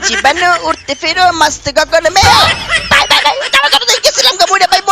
জীবন উঠতে ফিরো মস্ত গগন মে bye bye bye তারা গেছিলাম গামুরে ভাই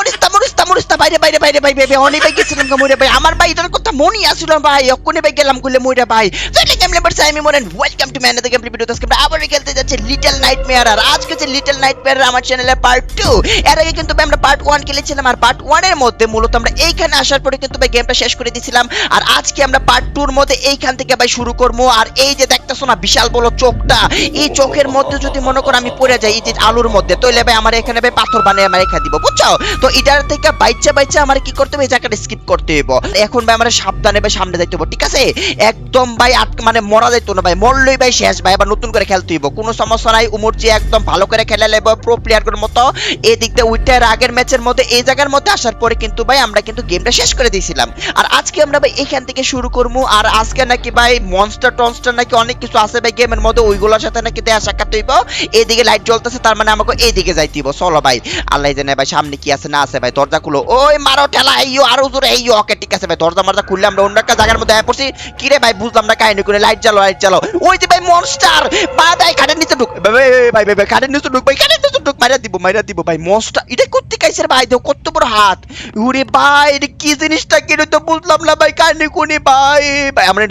মরিস্তা বাইরে বাইরে বাইরে ভাই ভাই অনেক ভাই গেছিলাম গামুরে ভাই আমার ভাই এটার কথা মনি আসলো ভাই অকুনে ভাই গেলাম গুলে মইরা ভাই চলে গেম লেবার সাইমি মোরেন welcome to man the game video আজকে আমরা আবার খেলতে যাচ্ছি লিটল নাইটমেয়ার আর আজকে যে লিটল নাইটমেয়ার আমার চ্যানেলে পার্ট 2 এর আগে কিন্তু ভাই আমরা পার্ট 1 খেলেছিলাম আর পার্ট 1 এর মধ্যে মূলত আমরা এইখানে আসার পরে কিন্তু ভাই গেমটা শেষ করে দিয়েছিলাম আর আজকে আমরা পার্ট 2 এর মধ্যে এইখান থেকে ভাই শুরু করব আর এই যে দেখতেছো না বিশাল বড় চোখটা এই চোখের মধ্যে যদি মনে করো আমি পড়ে যাই এই যে আলুর মধ্যে তাইলে ভাই আমার এখানে ভাই পাথর বানিয়ে আমার রেখা দিব বুঝছো তো এটার থেকে বাইচা আমার কি করতে হবে এই জায়গাটা স্কিপ করতে হবে এখন ভাই আমরা সাবধানে ভাই সামনে যাইতে হবে ঠিক আছে একদম ভাই মানে মরা যাইতো না ভাই মরলই ভাই শেষ ভাই আবার নতুন করে খেলতে হইব কোনো সমস্যা নাই উমরজি একদম ভালো করে খেলে নেব প্রো প্লেয়ারের মতো এই দিক দিয়ে উইটার আগের ম্যাচের মধ্যে এই জায়গার মধ্যে আসার পরে কিন্তু ভাই আমরা কিন্তু গেমটা শেষ করে দিয়েছিলাম আর আজকে আমরা ভাই এখান থেকে শুরু করব আর আজকে নাকি ভাই মনস্টার নাকি অনেক কিছু আছে ভাই গেমের মধ্যে ওইগুলোর সাথে নাকি দেখা সাক্ষাৎ হইব এইদিকে লাইট জ্বলতেছে তার মানে আমাকে এইদিকে যাইতে হইব চলো ভাই আল্লাহ জানে ভাই সামনে কি আছে না আছে ভাই দরজা খুলো ওই মারো ঠেলা এইও আরো জোরে এইও ওকে ঠিক আছে ভাই দরজা মারজা খুললে আমরা অন্য একটা জায়গার মধ্যে পড়ছি কি রে ভাই বুঝলাম না কাহিনী করে লাইট জ্বালো ওই যে ভাই মনস্টার ভাই কারেন্ট নিচে ঢুক ভাই কারেন্ট নিচে ঢুক ভাই কারেন্ট নিচে ঢুক মাইরা দিব ভাই মনস্টার এটা করতে কাইছে ভাই দেখো কত বড় হাত ওরে ভাই এটা কি জিনিসটা কি তো বুঝলাম না ভাই কাহিনী কোনি ভাই আমরা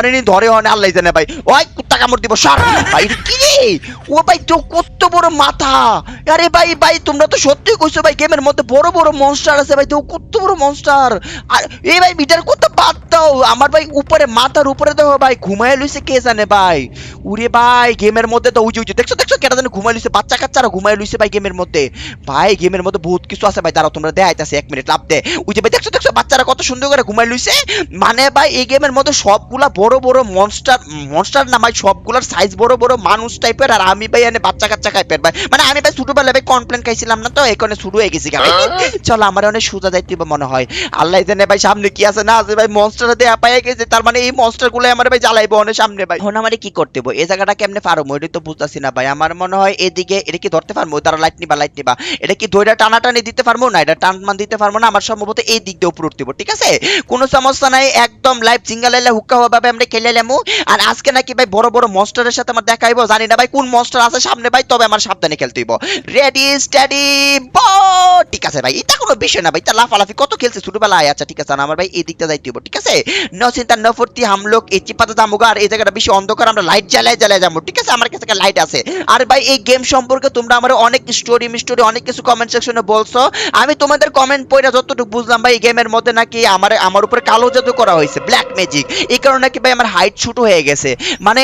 এনে ধরে হনে আল্লাহ জানে ভাই ওই কুত্তা কামড় দিব সর ভাই এটা কি রে ও ভাই তো কত বড় মাথা আরে ভাই তোমরা তো সত্যি কইছো ভাই গেমের মধ্যে বড় বড় মনস্টার আছে ভাই তো কত বড় মনস্টার আর এই ভাই মিটার কত বাদ দাও আমার ভাই উপরে মাথার উপরে দেখো ভাই ঘুমায় লইছে কে জানে ভাই উরে ভাই গেমের মধ্যে তো উজি দেখছো কেটা জানে ঘুমায় লইছে বাচ্চা কাচ্চারা ঘুমায় লইছে ভাই গেমের মধ্যে বহুত কিছু আছে ভাই দাঁড়াও তোমরা দেখাইতাছি 1 মিনিট লাভ দে ওই যে ভাই দেখছো বাচ্চারা কত সুন্দর করে ঘুমায় লইছে মানে ভাই এই গেমের মধ্যে সবগুলা বড় বড় মনস্টার না ভাই সবগুলার সাইজ বড় বড় মানুষ টাইপের আর আমি ভাই এনে বাচ্চা কাচ্চা খাইপের ভাই মানে আমি ভাই ছোটবেলায় ভাই কমপ্লেন খাইছিলাম না তো এখানে শুরু হয়ে গেছি ভাই চলো আমার অনেক সোজা যাইতে মনে হয় আল্লাহ জানে ভাই সামনে কি আছে না আছে ভাই মনস্টার দেয়া পাইয়া গেছে তার মানে এই মনস্টার গুলো আমার ভাই জ্বালাইবো অনেক সামনে ভাই এখন আমারে কি করতে হবে এই জায়গাটা কেমনে পারবো এটা তো বুঝতাছি না ভাই আমার মনে হয় এদিকে এটা কি ধরতে পারবো তারা লাইট নিবা এটা কি দইটা টানাটানি দিতে পারবো না এটা টানমান দিতে পারবো না আমার সম্ভবত এই দিক দিয়ে উপরে উঠতে হবে ঠিক আছে কোনো সমস্যা নাই একদম লাইভ জিঙ্গালাইলা হুক্কা ভাবে আমরা খেলে নেবো আর আজকে নাকি ভাই বড় বড় মনস্টারের সাথে আমার দেখাইবো জানি না ভাই কোন মনস্টার আছে সামনে ভাই তবে আমার সাবধানে খেলতে হইব রেডি স্টাডি ঠিক আছে ভাই এটা কোনো বিষয় না ভাই তা লাফালাফি কত খেলছে ছোটবেলায় আচ্ছা ঠিক আছে না আমার ভাই এই দিকটা যাইতে হইব ঠিক আছে নো চিন্তা নো ফুর্তি হামলোক এই চিপাতে যাবো আর এই জায়গাটা বেশি অন্ধকার আমরা লাইট জ্বালায় যাবো ঠিক আছে আমার কাছে লাইট আছে আর ভাই এই গেম সম্পর্কে তোমরা আমার অনেক স্টোরি অনেক কিছু কমেন্ট সেকশনে বলছো আমি তোমাদের কমেন্ট পড়া যতটুকু বুঝলাম ভাই এই গেমের মধ্যে নাকি আমার উপরে কালো জাদু করা হয়েছে ব্ল্যাক ম্যাজিক এই কারণে নাকি ভাই আমার হাইট ছোট হয়ে গেছে মানে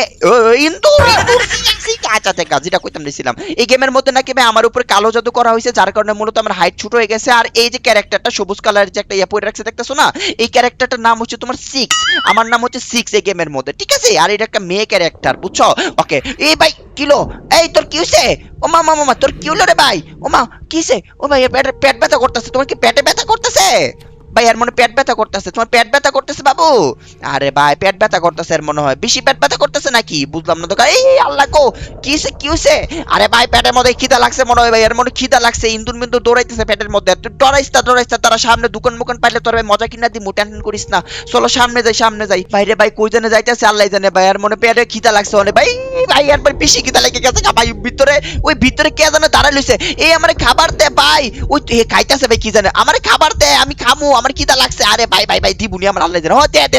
যেটা কইতাম দিছিলাম এই গেমের মধ্যে নাকি ভাই আমার উপরে কালো জাদু করা হয়েছে যার কারণে মূলত আমার হাইট ছোট হয়ে গেছে আর এই যে ক্যারেক্টারটা সবুজ কালারের যে একটা পড়ে রাখছে দেখতেছো না এই ক্যারেক্টারটার নাম হচ্ছে তোমার 6 আমার নাম হচ্ছে 6 এই গেমের মধ্যে ঠিক আছে আর এটা একটা মেয়ে ক্যারেক্টার বুঝছো ওকে এই ভাই কিলো এই তোর কি হইছে ও মামা তোর কি হলো রে ভাই ও মা কিছে ও ভাই পেট ব্যথা করতেছে তোমার কি পেটে ব্যথা করতেছে ভাই এর মনে পেট ব্যথা করতেছে তোমার পেট ব্যথা করতেছে বাবু আরে ভাই পেট ব্যথা করতেছে এর মনে হয় বেশি পেট ব্যথা করতেছে নাকি বুঝলাম না তো এই আল্লাহ কো কি হইছে আরে ভাই পেটের মধ্যে খিদা লাগছে মনে হয় ভাই এর মনে খিদা লাগছে ইন্দুর মিন্দুর দৌড়াইতেছে পেটের মধ্যে তুই ডরাইস্তা তারা সামনে দোকান পাইলে তোর ভাই মজা কিনা দিমু টেনশন করিস না চলো সামনে যাই বাইরে ভাই কই জানে যাইতেছে আল্লাহ জানে ভাই এর মনে পেটে খিদা লাগছে অনেক ভাই একবার বেশি খিদা লেগে গেছে ভাই ভিতরে কে জানে দাঁড়াই লইছে এই আমারে খাবার দে ভাই ওই খাইতেছে ভাই কি জানে আমারে খাবার দে আমি খামু আমার খিদা লাগছে আরে ভাই দিবুনি আমার আল্লাহ জানে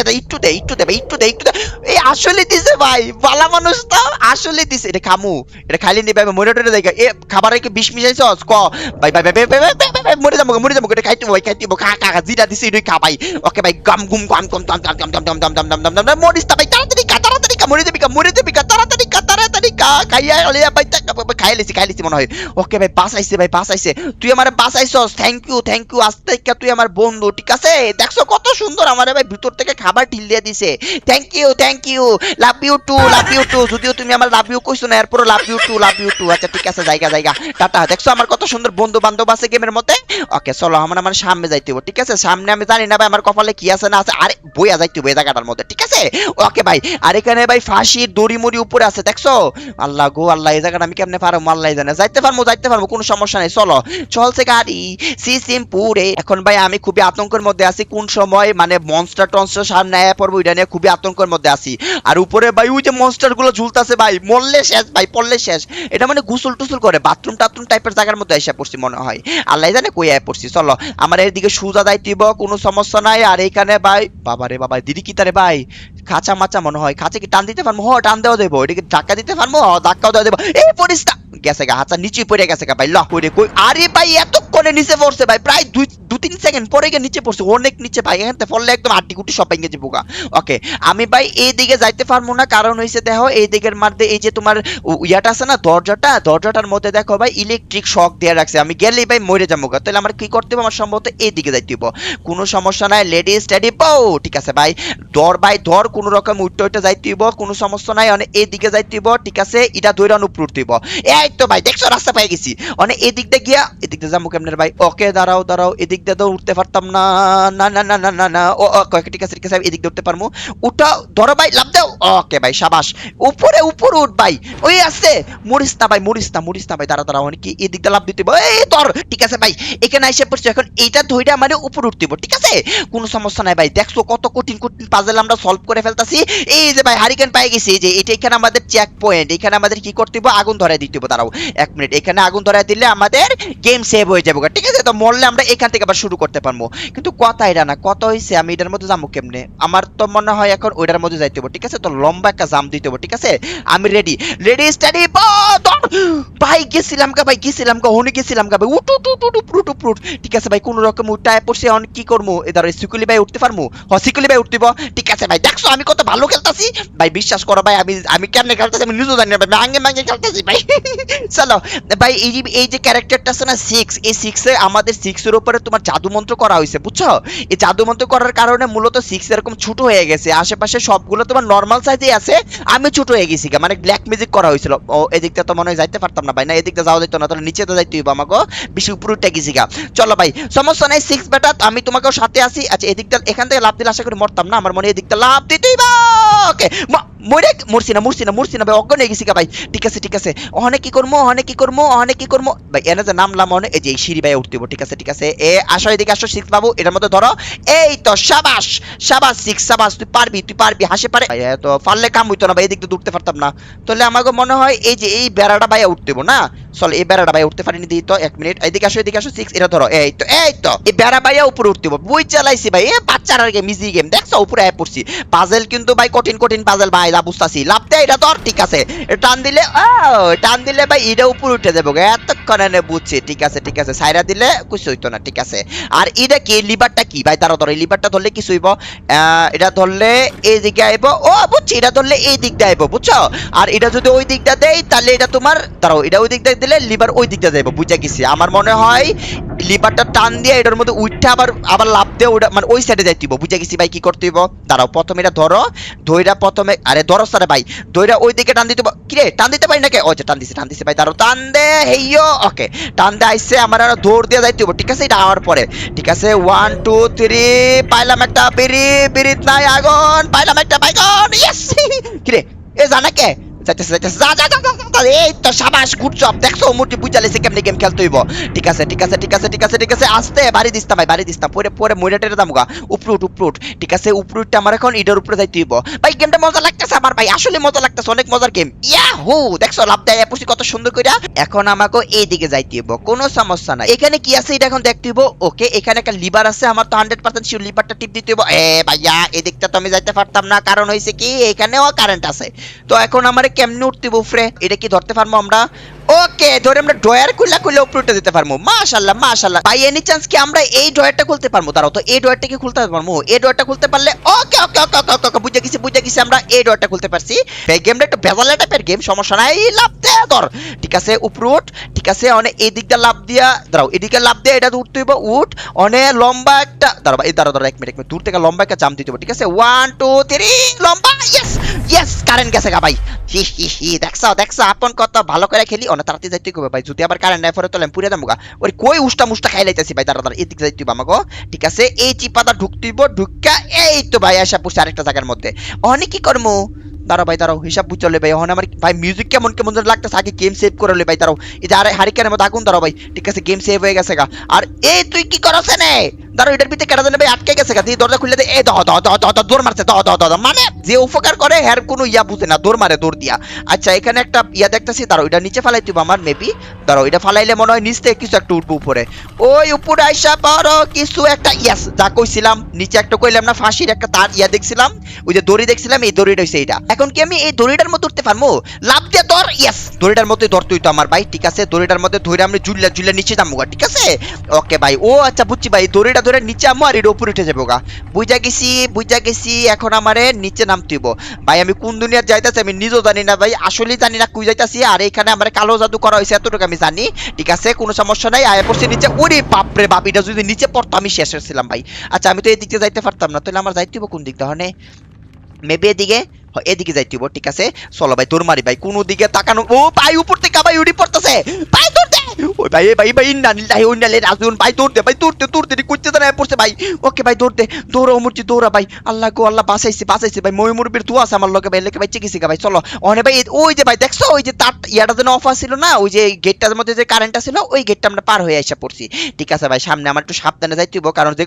দে একটু দে এই আসলে দিছে ভাই ভালো মানুষ তো আসলে দিছে এটা খামু এটা খাইলে নি ভাই মরে টরে যাই এ খাবারে কি বিষ মিশাইছস ক ভাই মরে যাবো এটা খাইতে খা জিরা দিছে এটাই খা ভাই ওকে ভাই গাম মরিস তা ভাই তাড়াতাড়ি মরে যাবি তাড়াতাড়ি খাইয়া আলিয়া ভাই খাইলেছি মনে হয় ওকে ভাই বাঁচাইছে তুই আমারে বাঁচাইছস থ্যাংক ইউ আস্তে তুই আমার বন্ধু ঠিক আছে দেখছো কত সুন্দর আমারে ভাই ভিতর থেকে খাবার ঢিল দিয়ে দিছে thank you love you too যদিও তুমি আমার লাভ ইউ কইছো না এরপর লাভ ইউ টু আচ্ছা ঠিক আছে জায়গা টাটা দেখছো আমার কত সুন্দর বন্ধু বান্ধব আছে গেমের মধ্যে ওকে চলো আমার সামনে যাইতে হবে ঠিক আছে সামনে আমি জানি না ভাই আমার কপালে কি আছে না আছে আরে বইয়া যাইতে হবে এই জায়গাটার মধ্যে ঠিক আছে ওকে ভাই আর এখানে ভাই ফাঁসির দড়ি মড়ি উপরে আছে দেখছো আল্লাহ গো আল্লাহ, এই জায়গাটা আমি কেমনে পারবো আল্লাহ জানে। যাইতে পারবো, কোনো সমস্যা নেই, চলো চলছে গাড়ি সিসিমপুরে। এখন ভাই আমি খুবই আতঙ্কের মধ্যে আছি, কোন সময় মানে মনস্টার টনস্টার সামনে আয়া পড়বো এটা নিয়ে খুবই আতঙ্কের মধ্যে আছি। আর উপরে ভাই ওই যে মনস্টার গুলো ঝুলতেছে ভাই, মরলে শেষ ভাই, পড়লে শেষ। এটা মানে গুসল টুসল করে বাথরুম টাথরুম টাইপের জায়গার মধ্যে এসে পড়ছি মনে হয়, আল্লাহ জানে কই আয়া পড়ছি। চলো আমার এদিকে সুজা যাইতেইব, কোনো সমস্যা নাই। আর এইখানে ভাই বাবা রে বাবা, দিদি কি তারে ভাই খাঁচা মাচা মনে হয়, খাঁচা কি টান দিতে পারবো? হ টান দেওয়া দেবো, এদিকে ধাক্কা দিতে পারবো, ধাক্কাও দেওয়া দেবো। এই পরিস্থা গেছে গা, হাঁচা নিচে পড়ে গেছে গা ভাই, ল কই রে কই। আরে ভাই এতক্ষণে নিচে পড়ছে ভাই, প্রায় 2-3 সেকেন্ড পরে গিয়ে নিচে পড়ছে, অনেক নিচে ভাই, এখান থেকে পড়লে একদম আটটি কুটি সব ভেঙে যাবো গা। ওকে আমি ভাই এই দিকে যাইতে পারবো না, কারণ হইছে দেখো এই দিকের মধ্যে এই যে তোমার ইয়াটা আছে না দরজাটার মধ্যে দেখো ভাই ইলেকট্রিক শক দিয়ে রাখছে, আমি গেলেই ভাই মরে যাবো গা। তাহলে আমার কি করতে হবে? আমার সম্ভবত এই দিকে যাইতে হবে, কোনো সমস্যা নাই, লেডিস স্টাডি পাও, ঠিক আছে ভাই ধর ভাই ধর, কোনো রকম উঠতে যাইতে হইব, কোনো সমস্যা নাই। অনেক এই দিকে যাইতে হইব, ঠিক আছে, এটা দৈরান উপর উঠতে হইব। এই তো ভাই দেখছো রাস্তা পাই গেছি, অনেক এই দিক দিয়ে গিয়া এদিক দিয়ে যাবো কেমনে ভাই? ওকে দাঁড়াও, এদিক দিয়ে তো উঠতে পারতাম না, না না না না না না, ও ঠিক আছে এদিক দিয়ে উঠতে পারবো, উঠা ধরো ভাই, লাভ দাও। ওকে ভাই সাবাস, উপরে উঠ ভাই, ওই আছে, মরিস না ভাই, দাঁড়াও অনেক কি এদিক দিয়ে লাভ দিতে হইব, এই ধর, ঠিক আছে ভাই এখানে এসে পড়ছি। এখন এইটা ধইরা মানে উপর উঠতে হইব, ঠিক আছে, কোনো সমস্যা নাই ভাই। দেখছো কত কঠিন পাজল আমরা সলভ করে ফেলতাছি। এই যে ভাই হারিকেন পাই গেছি, যে এটা এখানে আমাদের চেক পয়েন্ট, এখানে আমাদের কি করতে হবে? আগুন ধরাই দিতে হবে। দাঁড়াও 1 মিনিট, এখানে আগুন ধরাই দিলে আমাদের গেম সেভ হয়ে যাবে, ঠিক আছে। তো মরলে আমরা এখান থেকে আবার শুরু করতে পারবো। কিন্তু কথা এটা না, কথা হইছে আমি এটার মধ্যে যাবো কেমনে? আমার তো মনে হয় এখন ওইটার মধ্যে যাইতে হবে, ঠিক আছে। তো লম্বা একটা জাম দিতে হবে, ঠিক আছে। আমি রেডি স্টাডি ভাই, গেছিলাম কা হনে গেছিলাম কা ভাই, উঠ, ঠিক আছে ভাই, কোন রকম উঠায় পড়ছে। অনেক কি করবো? এদার সিকুলি ভাই উঠতে পারবো, সিকুলি ভাই উঠতে, ঠিক আছে ভাই। দেখছো আমি কত ভালো খেলতাছি ভাই, বিশ্বাস করো ভাই, আমি কেমনে খেলতেছি আমি নিজেও জানি না ভাই, ভাঙে খেলতেছি ভাই। চলো ভাই এই যে ক্যারেক্টারটা আছে না 6, এই 6 এ আমাদের 6 এর উপরে তোমার জাদু মন্ত্র করা হয়েছে, বুঝছো? এই জাদু মন্ত্র করার কারণে মূলত 6 এরকম ছোট হয়ে গেছে, আশেপাশে সবগুলো তোমার নরমাল সাইজে আছে, আমি ছোট হয়ে গেছি, মানে ব্ল্যাক ম্যাজিক করা হয়েছিল। ও এদিকটা তো মনে হয় যাইতে পারতাম না ভাই, না এদিকটা যাওয়া যেত না, তাহলে নিচে তো যাইতে হইব আমাকে, বেশি উপরে উঠে গেছি গা। চলো ভাই সমস্যা নাই 6 বেটা, আমি তোমাকেও সাথে আছি। আচ্ছা এদিকটা এখান থেকে লাভ দিলে আশা করি মরতাম না, আমার মনে এদিকটা লাভ দিতেই বা। ওকে মরছি না ভাই, অজ্ঞান হয়ে গেছি ভাই, ঠিক আছে অনেক কি করবো ভাই, এনে যে নামলাম অনেক, এই যে এই সিঁড়ি ভাই উঠতে হইব, ঠিক আছে। এ আসো এদিকে আসো 6 বাবু, এটার মধ্যে ধরো, এই তো সাবাস 6, সাবাস, তুই পারবি হাসে পারে ভাই, তো পারলে কাম হইতো না ভাই, এদিক দিয়ে উঠতে পারতাম না। তাহলে আমাকে মনে হয় এই যে এই বেড়াটা ভাই উঠতে হইব না। চল এই বেড়াটা ভাই উঠতে পারিনি, দিই তো 1 মিনিট, এদিকে আসো 6, এটা ধরো, এই তো এই বেড়া ভাইয়া উপরে উঠতে হইব, বই চালাইছি ভাই, এ বাচ্চার গেম, ইজি গেম, দেখছো উপরে আয় পড়ছি। পাজেল কিন্তু ভাই কঠিন পাজেল ভাই, বুঝতাছি, লাভ দেয় এটা ধর, ঠিক আছে, টান দিলে ভাই এটা উপরে উঠে যাবো, এতক্ষণে বুঝছি, ঠিক আছে, সাইরা দিলে কিছু হইতো না, ঠিক আছে। আর এটা কি লিভারটা কি ভাই? ধরো এই লিভারটা ধরলে কিছু হইব, এটা ধরলে এই দিকে আইব, ও বুঝছি, এটা ধরলে এই দিকটা আইব, বুঝছো? আর এটা যদি ওই দিকটা দেই তাহলে এটা তোমার ধরো, এটা ওই দিকটা দিলে লিভার ওই দিকটা যাইব, বুঝা গেছি। আমার মনে হয় লিভারটা টান দিয়ে এটার মধ্যে উঠে আবার লাভ দিয়ে ওটা মানে ওই সাইডে যাইতে হইব, বুঝা গেছি ভাই কি করতে হইব। দাঁড়াও প্রথমে এটা ধরো, ধইরা প্রথমে, আরে ধরো সারে ভাই, ধইরা ওই দিকে টান দিতে, কি রে টান দিতে পারি নাকি? ও যে টান দিছে ভাই, দাঁড়াও টান দে, হেইয়ো, ওকে টান দে আইছে, আমার আর দৌড় দিয়ে যাইতে হইব, ঠিক আছে। এটা আওয়ার পরে, ঠিক আছে 1 2 3, পাইলাম একটা বিরিত নাই আগুন, পাইলাম একটা বাইগন, ইয়েস। কি রে এ জানা কে যাইতেছে, যা এই তো সাবাস, গুড জব, দেখছো মুটি বুঝালেছে কেমনে গেম খেলতে হইব, ঠিক আছে। আস্তে বাড়ি দিস্তাম ভাই, পরে মইরা টেরে দামগা, উপরে উঠ, ঠিক আছে। উপরে উঠতে আমার এখন ইডার উপরে যাইতে হইব ভাই। গেমটা মজা লাগতেছে আমার ভাই, আসলে মজা লাগতেছে, অনেক মজার গেম, ইয়াহু, দেখছো লাভ দেয় পুষি কত সুন্দর কইরা। এখন আমাকে এই দিকে যাইতে হইব, কোনো সমস্যা নাই। এখানে কি আছে এটা এখন দেখতে হইব। ওকে এখানে একটা লিভার আছে, আমার তো 100% শিওর লিভারটা টিপ দিতে হইব। ভাইয়া এদিকটা তো আমি যাইতে পারতাম না, কারণ হইছে কি এখানেও কারেন্ট আছে। তো এখন আমার কেমনে উঠতে হইব উপরে? এটা কি ধরতে পারবো আমরা? ওকে ধরে আমরা ড্রয়ার খুলে উপরে উঠে যেতে পারবো, মাশাআল্লাহ ভাই। এনি চান্স কি আমরা এই ড্রয়ারটা খুলতে পারবো? দাঁড়াও তো এই ড্রয়ারটা কি খুলতে পারবো? এই ড্রয়ারটা খুলতে পারলে ওকে বুঝে গেছি, আমরা এই ড্রয়ারটা খুলতে পারছি। এই গেমটা একটু ভেজাল টাইপের গেম, সমস্যা নাই, লাভ দে ধর, ঠিক আছে উপরে উঠ, ঠিক আছে। অনেক এই দিকটা লাভ দিয়া, দাঁড়াও এদিকে লাভ দিয়ে এটা উঠতে হইব, উঠ অনেক লম্বা একটা, দাঁড়াও 1 মিনিট দূর থেকে লম্বা একটা জাম্প দিতে হবে, ঠিক আছে 1 2 3 লম্বা, ইয়েস কারেন্ট গেছে গা ভাই, দেখছো আপন কত ভালো করে খেলি, অনেক তাড়াতাড়ি যাইতে হবে ভাই, যদি আবার কারেন্ট নাই পরে তো আমি পুরে যাবো গা। ওই কই উষ্টা খাই লাইতেছি ভাই, দাঁড়া এদিকে যাইতে হবে আমাকে, ঠিক আছে। এই চিপাটা ঢুকতে হইব, ঢুকা এই তো ভাই আসা পড়ছে আরেকটা জায়গার মধ্যে, অনেক কি করবো দাঁড়াও ভাই দাঁড়াও, হিসাব বুঝলে ভাই। এখন আমার ভাই মিউজিক কেমন কেমন যেন লাগতেছে, আগে গেম সেভ করে ভাই দাঁড়াও। এই যে আরে হারিকেনের মতো আগুন, দাঁড়াও ভাই, ঠিক আছে গেম সেভ হয়ে গেছে গা। আর এই তুই কি করছ নে, দাঁড়াও এটার ভিতরে কেটে দেন ভাই, আটকে গেছে গা, তুই দরজা খুলে দে। এ দাও দাও দাও দাও, দৌড় মারছে, দাও দাও দাও, মানে যে উপকার করে হ্যার কোনো ইয়া বুঝে না, দৌড় মারে দৌড় দিয়া। আচ্ছা এখানে একটা ইয়া দেখতেছি, দাঁড়াও এটা নিচে ফালাই দিব আমার মেবি, দাঁড়াও এটা ফালাইলে মনে হয় নিচ থেকে কিছু একটা উঠবো উপরে। ওই উপরে আইসা বড় কিছু একটা, ইয়াস যা কইছিলাম, নিচে একটা কইলাম না ফাঁসির একটা তার ইয়া দেখছিলাম, ওই যে দড়ি দেখছিলাম, এই দড়িটা হইছে এইটা। এখন কি আমি এই দড়িটার মধ্যে উঠতে পারবো? লাভ দিয়ে ধর, ইয়াস দড়িটার মধ্যে ধরতে হইতো আমার ভাই, ঠিক আছে দড়িটার মধ্যে ধরে আমি ঝুল্লা ঝুল্লা নিচে যাবো গা, ঠিক আছে ওকে ভাই। ও আচ্ছা বুঝছি ভাই, দড়িটা ধরে নিচে আমো আর এটা উপরে উঠে যাবো গা, বুঝা গেছি বুঝা গেছি। এখন আমারে নিচে নামতে হইব ভাই, আমি কোন দুনিয়ার যাইতাছি আমি নিজেও জানি না ভাই, আসলেই জানি না কই যাইতাছি। আর এখানে আমার কালো জাদু করা হয়েছে এতটুকু আমি জানি, ঠিক আছে কোনো সমস্যা নাই। আয়া পড়ছি নিচে, ওরে বাপরে বাপ, এটা যদি নিচে পড়তো আমি শেষ হয়েছিলাম ভাই। আচ্ছা আমি তো এই দিকে যাইতে পারতাম না, তাহলে আমার যাইতে হইব কোন দিক দিয়ে? মেবি এদিকে, এদিকে যাইতে হইব, ঠিক আছে চলো ভাই দৌড় মারি ভাই, কোন দিকে তাকানো। ও ভাই উপর থেকে ভাই উড়ি পড়তেছে ভাই, দৌড় দে। ওই ভাই ভাই ভাই ইন্না নিল্লাহি ওয়া ইন্না ইলাইহি রাজিউন, ভাই দৌড় দে ভাই, দৌড়তে দৌড়তে কুইতে দাঁড়ায় পড়ছে ভাই। ওকে ভাই দৌড় দে, দৌড়া মুরজি দৌড়া ভাই, আল্লাহ গো আল্লাহ বাঁচাইছে বাঁচাইছে ভাই, মই মুরবির দোয়া আছে আমার লগে ভাই, লেকে ভাই চিকিৎসা ভাই চলো। ওনে ভাই ওই যে ভাই দেখছো ওই যে তার ইয়াটা যেন অফ ছিল না, ওই যে গেটটার মধ্যে যে কারেন্টটা ছিল, ওই গেটটা আমরা পার হয়ে আইসা পড়ছি, ঠিক আছে ভাই সামনে আমার একটু সাবধানে যাইতে হইব, কারণ যে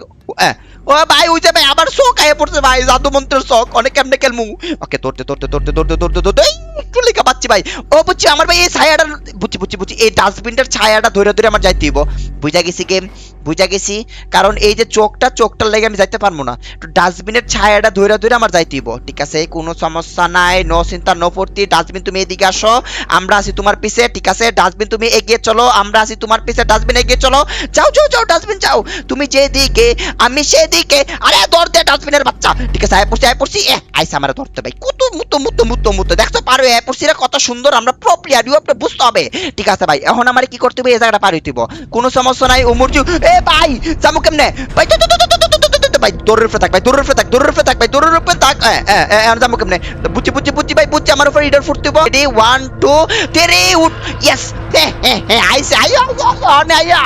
ও ভাই ওই যে ভাই আবার শোক আয়া পড়ছে ভাই, জাদু মন্ত্রের শোক, অনেক কেমনে খেলমু। ওকে দৌড়তে দৌড়তে দৌড়তে দৌড়তে দৌড়তে দৌড়তে একটু লেখা পাচ্ছি ভাই। ও বুঝছি আমার ভাই এই ছায়াটা, বুঝছি বুঝছি বুঝছি, এই ডাস্টবিনটার ছায়াটা ধরে ধরে আমার যাইতে হইব, বুঝা গেছি গেম বুঝা গেছি। কারণ এই যে চোখটার লেগে আমি যাইতে পারবো না, তো ডাস্টবিনের ছায়াটা ধরে ধরে আমার যাইতে হইব, ঠিক আছে কোনো সমস্যা নাই, নো চিন্তা নো ফুর্তি। ডাস্টবিন তুমি এদিকে আসো, আমরা আছি তোমার পিছে, ঠিক আছে ডাস্টবিন তুমি এগিয়ে চলো, আমরা আছি তোমার পিছে, ডাস্টবিন এগিয়ে চলো, যাও যাও যাও ডাস্টবিন যাও, তুমি যেদিকে আমি সেদিকে। আরে দৌড় দে ডাস্টবিনের বাচ্চা, ঠিক আছে আয় পড়ছি আইসা আমার ধরতে ভাই, কত মুতো মুতো মুতো মুতো দেখছো পারো, আয় পড়ছি রে কত সুন্দর, আমরা প্রো প্লেয়ার ইউ আপনি বুঝতে হবে, ঠিক আছে ভাই। এখন আমার কি করতে হবে, এই জায়গাটা পার হইতে হইব, কোনো সমস্যা নাই। ও মুরজু এ ভাই জামু কেমনে ভাই, ভাই দৌড়ের উপরে থাক ভাই, দৌড়ের উপরে থাক, দৌড়ের উপরে থাক ভাই, দৌড়ের উপরে থাক, জামু কেমনে, বুঝছি বুঝছি বুঝছি ভাই বুঝছি, আমার উপরে ইডার ফুটতে হইব। রেডি 1 2 3 উঠ, ইয়েস আইসে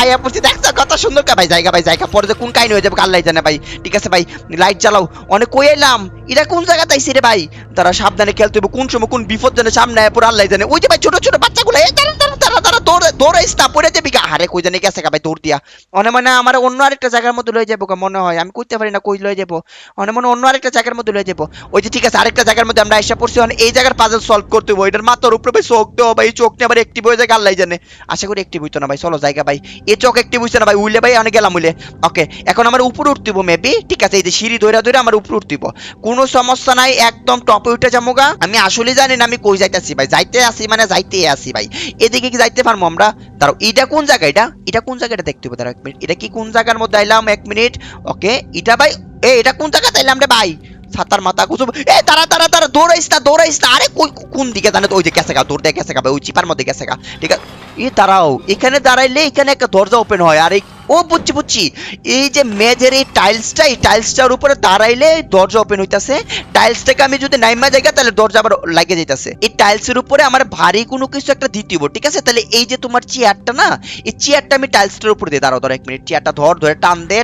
আয়া পড়ছি দেখছো কত সুন্দর ভাই জায়গা ভাই, জায়গা পরে যে কোন কাহিনী হয়ে যাবে আল্লাহ জানে ভাই, ঠিক আছে ভাই লাইট জ্বালাও, অনেক কই এলাম, এটা কোন জায়গা তাইছে রে ভাই, তারা সাবধানে খেলতে হবে, কোন সময় কোন বিপদ জানে সামনে আয় পড়ে আল্লাহ জানে। ওই যে ভাই ছোট ছোট বাচ্চাগুলো, এই তারা তারা তারা তারা দৌড়াইস না, পড়ে যাবি গা, আরে কই জানে গেছে ভাই দৌড় দিয়া, মানে আমার অন্য আরেকটা জায়গার মধ্যে লয়ে যাবো মনে হয়, আমি কইতে পারি না কই লয়ে যাবো, মনে অন্য আরেকটা জায়গার মধ্যে লয়ে যাবো। ওই যে ঠিক আছে আরেকটা জায়গার মধ্যে আমরা এসে পড়ছি, এই জায়গার পাজল সলভ করতে হবে, এটার মাথার উপরে ভাই চোখ দেওয়া ভাই, চোখ নিয়ে আবার একটিভ হয়ে যায় আল্লাহ জানে, আশা করি একটিভ হইতো না ভাই, চলো জায়গা ভাই, এই চোখ একটিভ হইছে না ভাই, উইলে ভাই অনেক গেলাম উইলে। ওকে এখন আমার উপরে উঠতে হইব মেবি, ঠিক আছে এই যে সিঁড়ি ধরে ধরে আমার উপরে উঠতে হইব, কোনো সমস্যা নাই, একদম টপে উঠে যাবো গা। আমি আসলে জানি না আমি কই যাইতেছি ভাই, যাইতে আসি মানে যাইতে আসি ভাই, এদিকে কি যাইতে পারবো আমরা? দাঁড়াও এটা কোন জায়গা, এটা কোন জায়গাটা দেখতে হবে, দাঁড়াও 1 মিনিট, এটা কি কোন জায়গার মধ্যে আইলাম 1 মিনিট। ওকে এটা ভাই এটা কোন জায়গাতে আইলাম রে ভাই, ছাতার মাথা কুসুম, তারা তারা তারা দৌড়াইস না, আরে কোন দিকে জানো তো, ওই যে গেছে গা, দৌড় দিয়ে গেছে গা ভাই, ওই চিপার মধ্যে গেছে গা, ঠিক আছে দাঁড়াও এখানে দাঁড়াইলে এখানে একটা দরজা ওপেন হয়, আর ও বুঝছি এই যে মেজের এই টাইলসটার উপরে দাঁড়াইলে দরজা ওপেন হইতাছে, টাইলসটাকে আমি যদি নাইমা জায়গা তাহলে দরজা আবার লাগে যাইতাছে, এই টাইলসের উপরে আমার ভারী কোনো কিছু একটা দিতে হবে, ঠিক আছে তাহলে এই যে তোমার চেয়ারটা না, এই চেয়ারটা আমি টাইলসটার উপরে দিয়ে, দাঁড়াও 1 মিনিট, চেয়ারটা ধরে টান দে,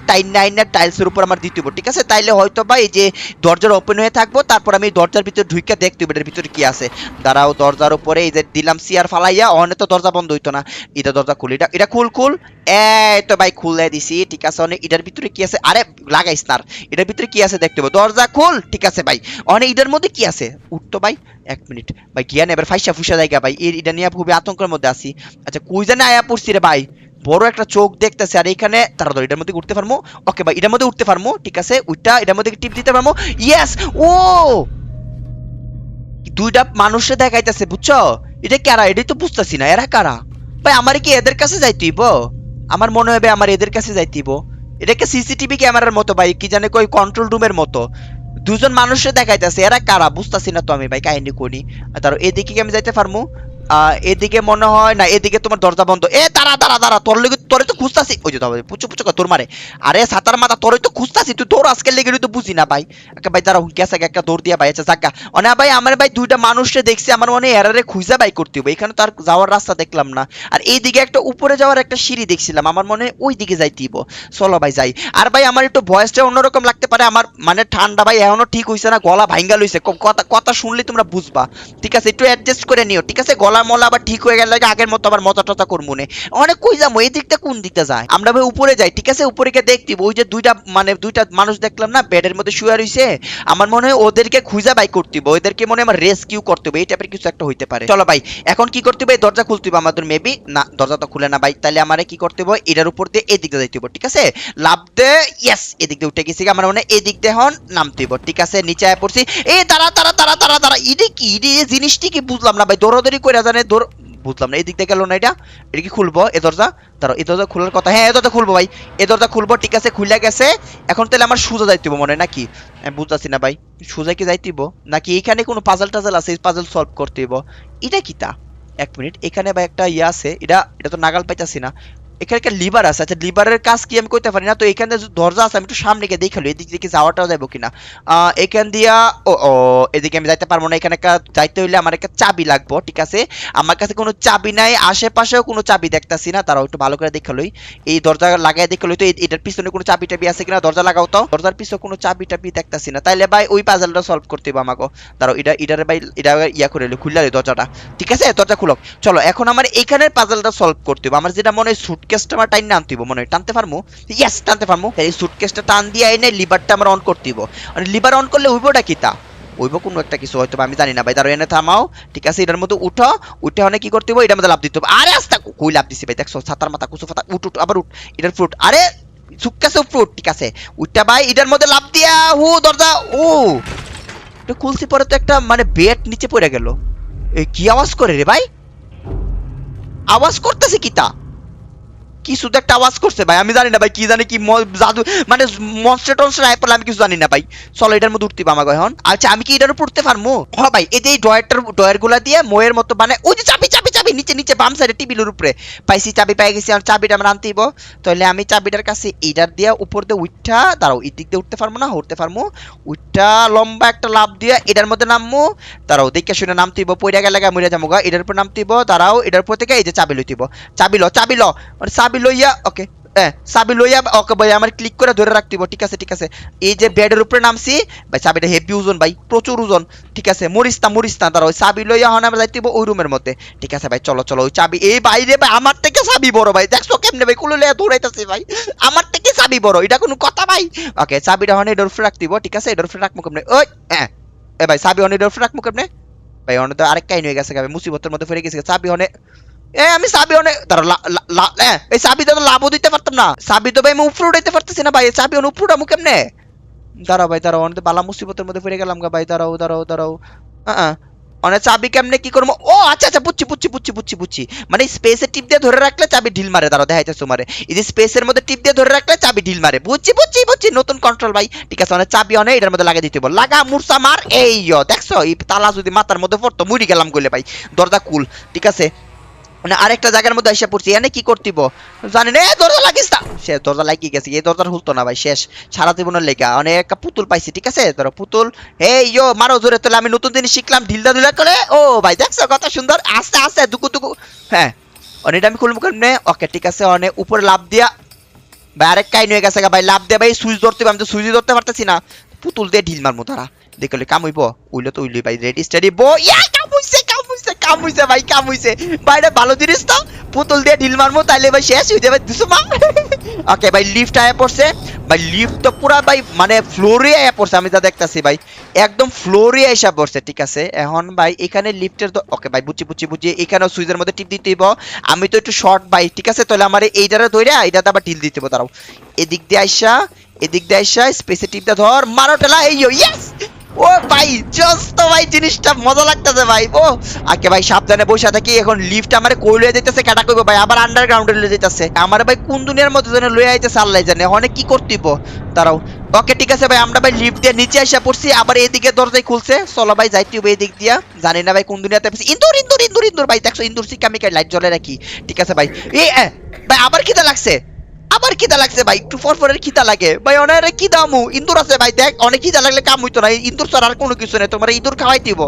টাইলসের উপর আমার দিতে হবে, ঠিক আছে তাইলে হয়তো বা এই যে দরজার ওপেন হয়ে থাকবো, তারপর আমি দরজার ভিতরে ঢুকে দেখতে হবে এটার ভিতরে কি আছে। দাঁড়াও দরজার উপরে এই যে দিলাম চেয়ার ফালাইয়া, অনে তো দরজা বন্ধ হইতো না, এটা দরজা খুল, এটা খুল এই তো ভাই খুলে দিছি, ঠিক আছে অনেক এটার ভিতরে কি আছে, আরে লাগাইস না, এটার ভিতরে কি আছে দেখতে হবে, দরজা খুল, ঠিক আছে ভাই অনেক এটার মধ্যে কি আছে উঠতো ভাই, 1 মিনিট ভাই জ্ঞান এবার ফাইসা ফুসা জায়গা ভাই, এটা নিয়ে খুবই আতঙ্কের মধ্যে আছি। আচ্ছা কই জানে আয়া পড়ছি রে ভাই, বড় একটা চোখ দেখতেছে, আর এখানে তারা ধর এটার মধ্যে উঠতে পারবো, ওকে ভাই এটার মধ্যে উঠতে পারবো, ঠিক আছে ওইটা এটার মধ্যে টিপ দিতে পারবো, ইয়েস ও দুইটা মানুষে দেখাইতেছে বুঝছো, এটা কারা এটাই তো বুঝতেছি না, এরা কারা ভাই, আমার কি এদের কাছে যাইতেইব, আমার মনে হবে আমার এদের কাছে যাইতেইব, এটাকে সিসিটিভি ক্যামেরার মতো ভাই, কি জানে কই কন্ট্রোল রুমের মতো, দুজন মানুষে দেখাইতেছে, এরা কারা বুঝতাছি না তো আমি ভাই, কাহিনী করি। তার এদিকে কি আমি যাইতে পারবো, এদিকে মনে হয় না, এদিকে তোমার দরজা বন্ধ, দাঁড়া তোরে তো খুঁজতাছি ওই যে পুচু পুচু তোর মারে আরে সাতার মাথা তোরে তো খুঁজতাছি তুই তোর আজকে লেগে তো বুঝি না ভাই একটা ভাই দাঁড়া হুঁকে আছে একটা দৌড় দিয়া ভাই আচ্ছা জাগা অনে ভাই আমার ভাই দুইটা মানুষকে দেখছি আমার মনে এরারে খুঁজে বাই করতে হবে এখানে তো আর যাওয়ার রাস্তা দেখলাম না আর এইদিকে একটা উপরে যাওয়ার একটা সিঁড়ি দেখছিলাম আমার মনে ওই দিকে যাইতেইব চলো ভাই যাই আর ভাই আমার একটু ভয়েসটা অন্যরকম লাগতে পারে আমার মানে ঠান্ডা ভাই এখনো ঠিক হইছে না গলা ভাঙ্গা লইছে কথা কথা শুনলে তোমরা বুঝবা ঠিক আছে একটু অ্যাডজাস্ট করে নিও ঠিক আছে গলা মলা আবার ঠিক হয়ে গেলে আগের মতো আবার মজা টজা করবো না অনেক কই যাবো এই দিকটা কোন দিকটা যায় আমরা ভাই উপরে যাই ঠিক আছে উপরে গিয়ে দেখতি ওই যে দুইটা মানুষ দেখলাম না বেডের মধ্যে শুয়ে রইছে আমার মনে হয় ওদেরকে খুঁজে বাই করতে হবে ওদেরকে মনে হয় আমার রেস্কিউ করতে হবে এই টাইপের কিছু একটা হইতে পারে চলো ভাই এখন কি করতে হবে দরজা খুলতে হবে আমাদের মেবি না দরজা তো খুলে না ভাই তাহলে আমারে কি করতে হবে এটার উপর দিয়ে এই দিকটা যাইতে হবে ঠিক আছে লাভ দে ইয়েস এদিক দিয়ে উঠে গেছি আমার মনে এই দিক দিয়ে হন নামতে হবে ঠিক আছে নিচে আয় পড়ছি এই তারা ইডি কি ইডি এই জিনিসটি কি বুঝলাম না ভাই দৌড়াদৌড়ি করে জানে দৌড় বুঝলাম না এই দিক দিয়ে গেল না এটা এটা কি খুলবো এ দরজা তারও এই দরজা খোলার কথা হ্যাঁ এই দরজা খুলবো ভাই এই দরজা খুলবো ঠিক আছে খুলে গেছে এখন তাহলে আমার সোজা যাইতে হবে মনে হয় নাকি আমি বুঝতেছি না ভাই সোজা কি যাইতে হবে নাকি এখানে কোনো পাজল টাজল আছে এই পাজল সলভ করতে হবে এটা কি তা এক মিনিট এখানে ভাই একটা ইয়ে আছে এটা তো নাগাল পাইতাছি না এখানে একটা লিভার আছে আচ্ছা লিভারের কাজ কি আমি কইতে পারি না তো এখানে দরজা আছে আমি একটু সামনে গিয়ে দেখালো এদিক দিকে যাওয়াটাও যাবো কিনা এখান দিয়া ও এদিকে আমি যাইতে পারবো না এখানে একটা যাইতে হইলে আমার একটা চাবি লাগবো ঠিক আছে আমার কাছে কোনো চাবি নাই আশেপাশেও কোনো চাবি দেখতাছি না তারাও একটু ভালো করে দেখালোই এই দরজা লাগাই দেখালোই তো এটার পিছনে কোনো চাবি টাবি আছে কিনা দরজা লাগাও তো দরজার পিছনে কোনো চাবি টাবি দেখতাছি না তাইলে ভাই ওই পাজলটা সলভ করতে হবে আমাকে তারাও এটার ভাই এটা ইয়া করে খুললে দরজাটা ঠিক আছে দরজা খুলো চলো এখন আমার এইখানের পাজলটা সলভ করতে হবে আমার যেটা মনে হয় সুটকেসটা আমার টাইন আনতে হবে মনে হয় টানতে পারবো ইয়েস টানতে পারবো এই সুটকেসটা টান দিয়ে এনে লিভারটা আমার অন করতে হবে আর লিভার অন করলে হইবটা কি তা হইব কোনো একটা কিছু হয়তো আমি জানি না ভাই দাঁড়ো এনে থামাও ঠিক আছে এটার মধ্যে উঠো উঠে অনেক কি করতে হবে এটার মধ্যে লাভ দিতে হবে আরে আস্তা কই লাভ দিছি ভাই দেখছো ছাতার মাথা কুসু ফাতা উঠ আবার উঠ এটার ফ্রুট আরে সুটকেসও ফ্রুট ঠিক আছে উঠটা ভাই এটার মধ্যে লাভ দিয়া দরজা এটা খুলছি পরে তো একটা মানে বেড নিচে পড়ে গেল এই কি আওয়াজ করে রে ভাই আওয়াজ করতেছে কি তা কিছু তো একটা আওয়াজ করছে ভাই আমি জানি না ভাই কি জানি কি জাদু মানে মনস্টার টনস্টার আইপল আমি কিছু জানি না ভাই চলো এটার মধ্যে উঠতে আমাকে এখন আচ্ছা আমি কি এটার উপর উঠতে পারবো হ্যাঁ ভাই এই যে এই ড্রয়ার গুলা দিয়ে ময়ের মতো মানে ওই যে চাবি নিচে বাম সাইডে টেবিলের উপরে পাইছি চাবি পাই গেছি আর চাবিটা আমরা আনতেইব তাহলে আমি চাবিটার কাছে এইটার দিয়ে উপর দিয়ে উঠা দাঁড়াও এই দিক দিয়ে উঠতে পারবো না উঠতে পারবো উঠা লম্বা একটা লাভ দিয়ে এটার মধ্যে নামবো দাঁড়াও দেখে শুনে নামতেইব পয়রা গেলে মরে যাবো গা এটার উপর নামতেইব দাঁড়াও এটার উপর থেকে এই যে চাবি লইতেইব চাবি ল মানে চাবি লইয়া ওকে চাবি লইয়া ওকে ভাই আমার ক্লিক করে ধরে রাখতে হবে ঠিক আছে এই যে বেডের উপরে নামছি ভাই চাবিটা হেভি ওজন ভাই প্রচুর ওজন ঠিক আছে মরিস না তারা ওই চাবি লইয়া হন আমরা যাইতে ওই রুমের মধ্যে ঠিক আছে ভাই চলো ওই চাবি এই বাইরে ভাই আমার থেকে চাবি বড় ভাই দেখছো কেমনে ভাই কুলে লইয়া দৌড়াইতাছি ভাই আমার থেকে চাবি বড় এটা কোনো কথা ভাই ওকে চাবিটা হন এটার উপরে রাখতে হবে ঠিক আছে এটার উপরে রাখবো কেমনে ওই এ ভাই চাবি হন এটার উপরে রাখবো কেমনে ভাই অনেক তো আরেক কাহিনী হয়ে গেছে ভাই মুসিবতের মধ্যে পড়ে গেছে চাবি হনে আমি চাবি অনেক এই চাবিটা তো লাভও দিতে পারতাম না চাবি তো ভাই আমি উপরে উঠাইতে পারতেছি না ভাই চাবি অনেক উপরে উঠামু কেমনে দাঁড়াও ভাই দাঁড়াও অনেক বালা মুসিবতের মধ্যে পড়ে গেলাম গা ভাই দাঁড়াও অনেক চাবি কেমনে কি করবো ও আচ্ছা বুঝছি মানে স্পেসের টিপ দিয়ে ধরে রাখলে চাবি ঢিল মারে দাঁড়াও দেখাইতেছো মারে এই যে স্পেসের মধ্যে টিপ দিয়ে ধরে রাখলে চাবি ঢিল মারে বুঝছি নতুন কন্ট্রোল ভাই ঠিক আছে অনেক চাবি অনেক এটার মধ্যে লাগিয়ে দিতে বল লাগা মুরসা মার এই দেখছো এই তালা যদি মাথার মধ্যে পড়তো মুড়ি গেলাম গলে ভাই দরজা কুল ঠিক আছে মানে আরেকটা জায়গার মধ্যে এসে পড়ছি এনে কি করতিব জানি না দরজা লাগিস না সে দরজা লাগিয়ে গেছে এই দরজার হুলতো না ভাই শেষ সারা জীবনের লেগা অনেক পুতুল পাইছি ঠিক আছে ধরো পুতুল মারো জোরে তোলে আমি নতুন জিনিস শিখলাম ঢিলদা করে ও ভাই দেখছো কত সুন্দর আস্তে দুকু হ্যাঁ অনেকটা আমি খুলবো কেমনে ওকে ঠিক আছে অনেক উপরে লাভ দিয়া ভাই আরেক কাহিনী হয়ে গেছে ভাই লাভ দিয়া ভাই সুইচ ধরতে আমি তো সুইচ ধরতে পারতেছি না পুতুল দিয়ে ঢিল মারবো তারা দেখলে কাম হইব উইলো তো উইলি ভাই রেডি স্টাডি বো ইয়া কাম হইছে ভাই বাইরে ভালো জিনিস তো পুতুল দিয়ে ঢিল মারবো তাইলে ভাই শেষ হয়ে যাবে দুসমা ওকে ভাই লিফট আয়া পড়ছে ভাই লিফট তো পুরা ভাই মানে ফ্লোরে আয়া পড়ছে আমি যা দেখতাছি ভাই একদম ফ্লোরে এসে পড়ছে ঠিক আছে এখন ভাই এখানে লিফটের তো ওকে ভাই বুঝছি এখানে সুইচের মধ্যে টিপ দিতে হইব আমি তো একটু শর্ট ভাই ঠিক আছে তাহলে আমার এইটারে ধইরা এটাতে আবার ঢিল দিতে হইব দাঁড়াও এদিক দিয়ে আইসা স্পেসে টিপটা ধর মারো টেলা এই ইয়েস ও ভাই জাস্ট ভাই জিনিসটা মজা লাগতেছে ভাই। ও আকে ভাই সাবধানে বসে থাকি, এখন লিফট আমারে কই লয়ে যাইতেছে কাটা কইবো ভাই, আবার আন্ডারগ্রাউন্ডে লয়ে যাইতেছে আমারে ভাই, কোন দুনিয়ার মধ্যে যেন লয়ে আইতেছে আল্লাহ জানে, অনেক কি করতেইব দাঁড়াও। ওকে ঠিক আছে ভাই, আমরা ভাই লিফট দিয়ে নিচে আসা পড়ছি, আবার এদিকে দরজাই খুলছে, চলো ভাই যাইতে হবে এদিক দিয়া, জানি না ভাই কোন দুনিয়াতে আছি। ইন্দুর ইন্দুর ইন্দুর ইন্দুর ভাই দেখছো, ইন্দুর সিক আমি লাইট জ্বলে রাখি, ঠিক আছে ভাই। ভাই আবার খিদা লাগছে, আবার খিদা লাগছে ভাই, একটু ফরফরের খিদা লাগে ভাই, অনেক কি দামু ইন্দুর আছে ভাই, দেখ অনেক খিদা লাগলে কাম হইতো না, ইন্দুর ছাড়া আর কোনো কিছু নেই, তোমার ইন্দুর খাওয়াই দিব।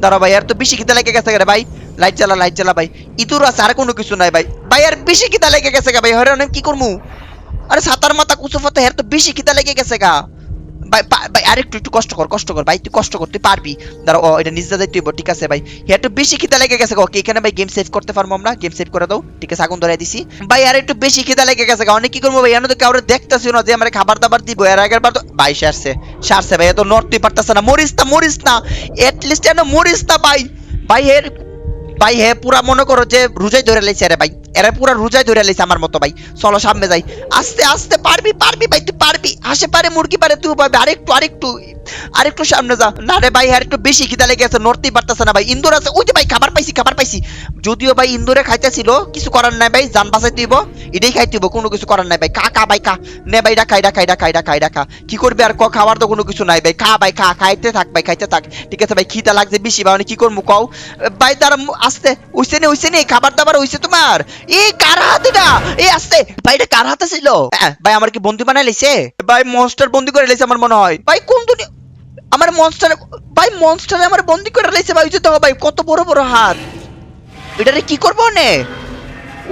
দাঁড়া ভাই আর তো বেশি খিদা লেগে গেছে রে ভাই, লাইট জ্বালা ভাই, ইঁদুর আছে আর কোনো কিছু নাই ভাই, ভাই আর বেশি খিদা লেগে গেছে গা ভাই, হরে অনেক কি করমু, আরে সাতার মাথা কুচু ফাতে হের তো বেশি খিদা লেগে গেছে গা ভাই। ভাই আর একটু কষ্ট কর ভাই, তুই কষ্ট কর, তুই পারবি। দাঁড়া ও এটা নিজে যাইতে হইব, ঠিক আছে ভাই, হের তো বেশি খিদা লেগে গেছে গা। ওকে এখানে ভাই গেম সেভ করতে পারবো আমরা, গেম সেভ করে দাও, ঠিক আছে আগুন ধরাই দিছি ভাই, আর একটু বেশি খিদা লেগে গেছে গা, অনেক কি করবো ভাই, এনে তো কাউরে দেখতাছি না যে আমার খাবার দাবার দিব, এর আগের বার তো ভাই সারছে ভাই, এত নড়তেই পারতাছে না, মরিস না এট লিস্ট এনে মরিস না ভাই। ভাই এর ভাই হে পুরা মনে করো যে রোজাই ধরে লাইছে রে ভাই, এরা পুরা রোজাই ধরে লাইছে আমার মতো ভাই, চলো সামনে যাই, আস্তে আস্তে পারবি ভাই, তুই পারবি, হাসে পারে মুরগি পারে, তুই পারবি, আরেকটু সামনে যা। না রে ভাই আর একটু বেশি খিদা লেগে আছে, নড়তেই পারতেছে না ভাই, ইন্দুর আছে ওই যে ভাই, খাবার পাইছি, যদিও ভাই ইন্দুরে খাইতেছিল, কিছু করার নাই ভাই, জান বাঁচাইতে দিব, এটাই খাইতে দিব, কোনো কিছু করার নাই ভাই, খা ভাই খা, নে ভাই ডাকা কি করবি আর খাওয়ার তো কোনো কিছু নাই ভাই, খা ভাই খা, খাইতে থাক, ঠিক আছে ভাই, খিদা লাগছে বেশি ভাই, কি করবো কও ভাই, তারা আস্তে হইছে নে খাবার দাবার হইছে তোমার, এই কার হাতে না, এই আস্তে ভাই, এটা কার হাতে ছিল ভাই, আমার কি বন্ধু বানাই লাইছে ভাই, মনস্টার বন্দি করে লাইছে আমার মনে হয় ভাই, কোন দুনিয়া আমার মনস্টার আমার বন্দি করে লাইছে ভাই, তো ভাই কত বড় হাত, এটারে কি করবো নে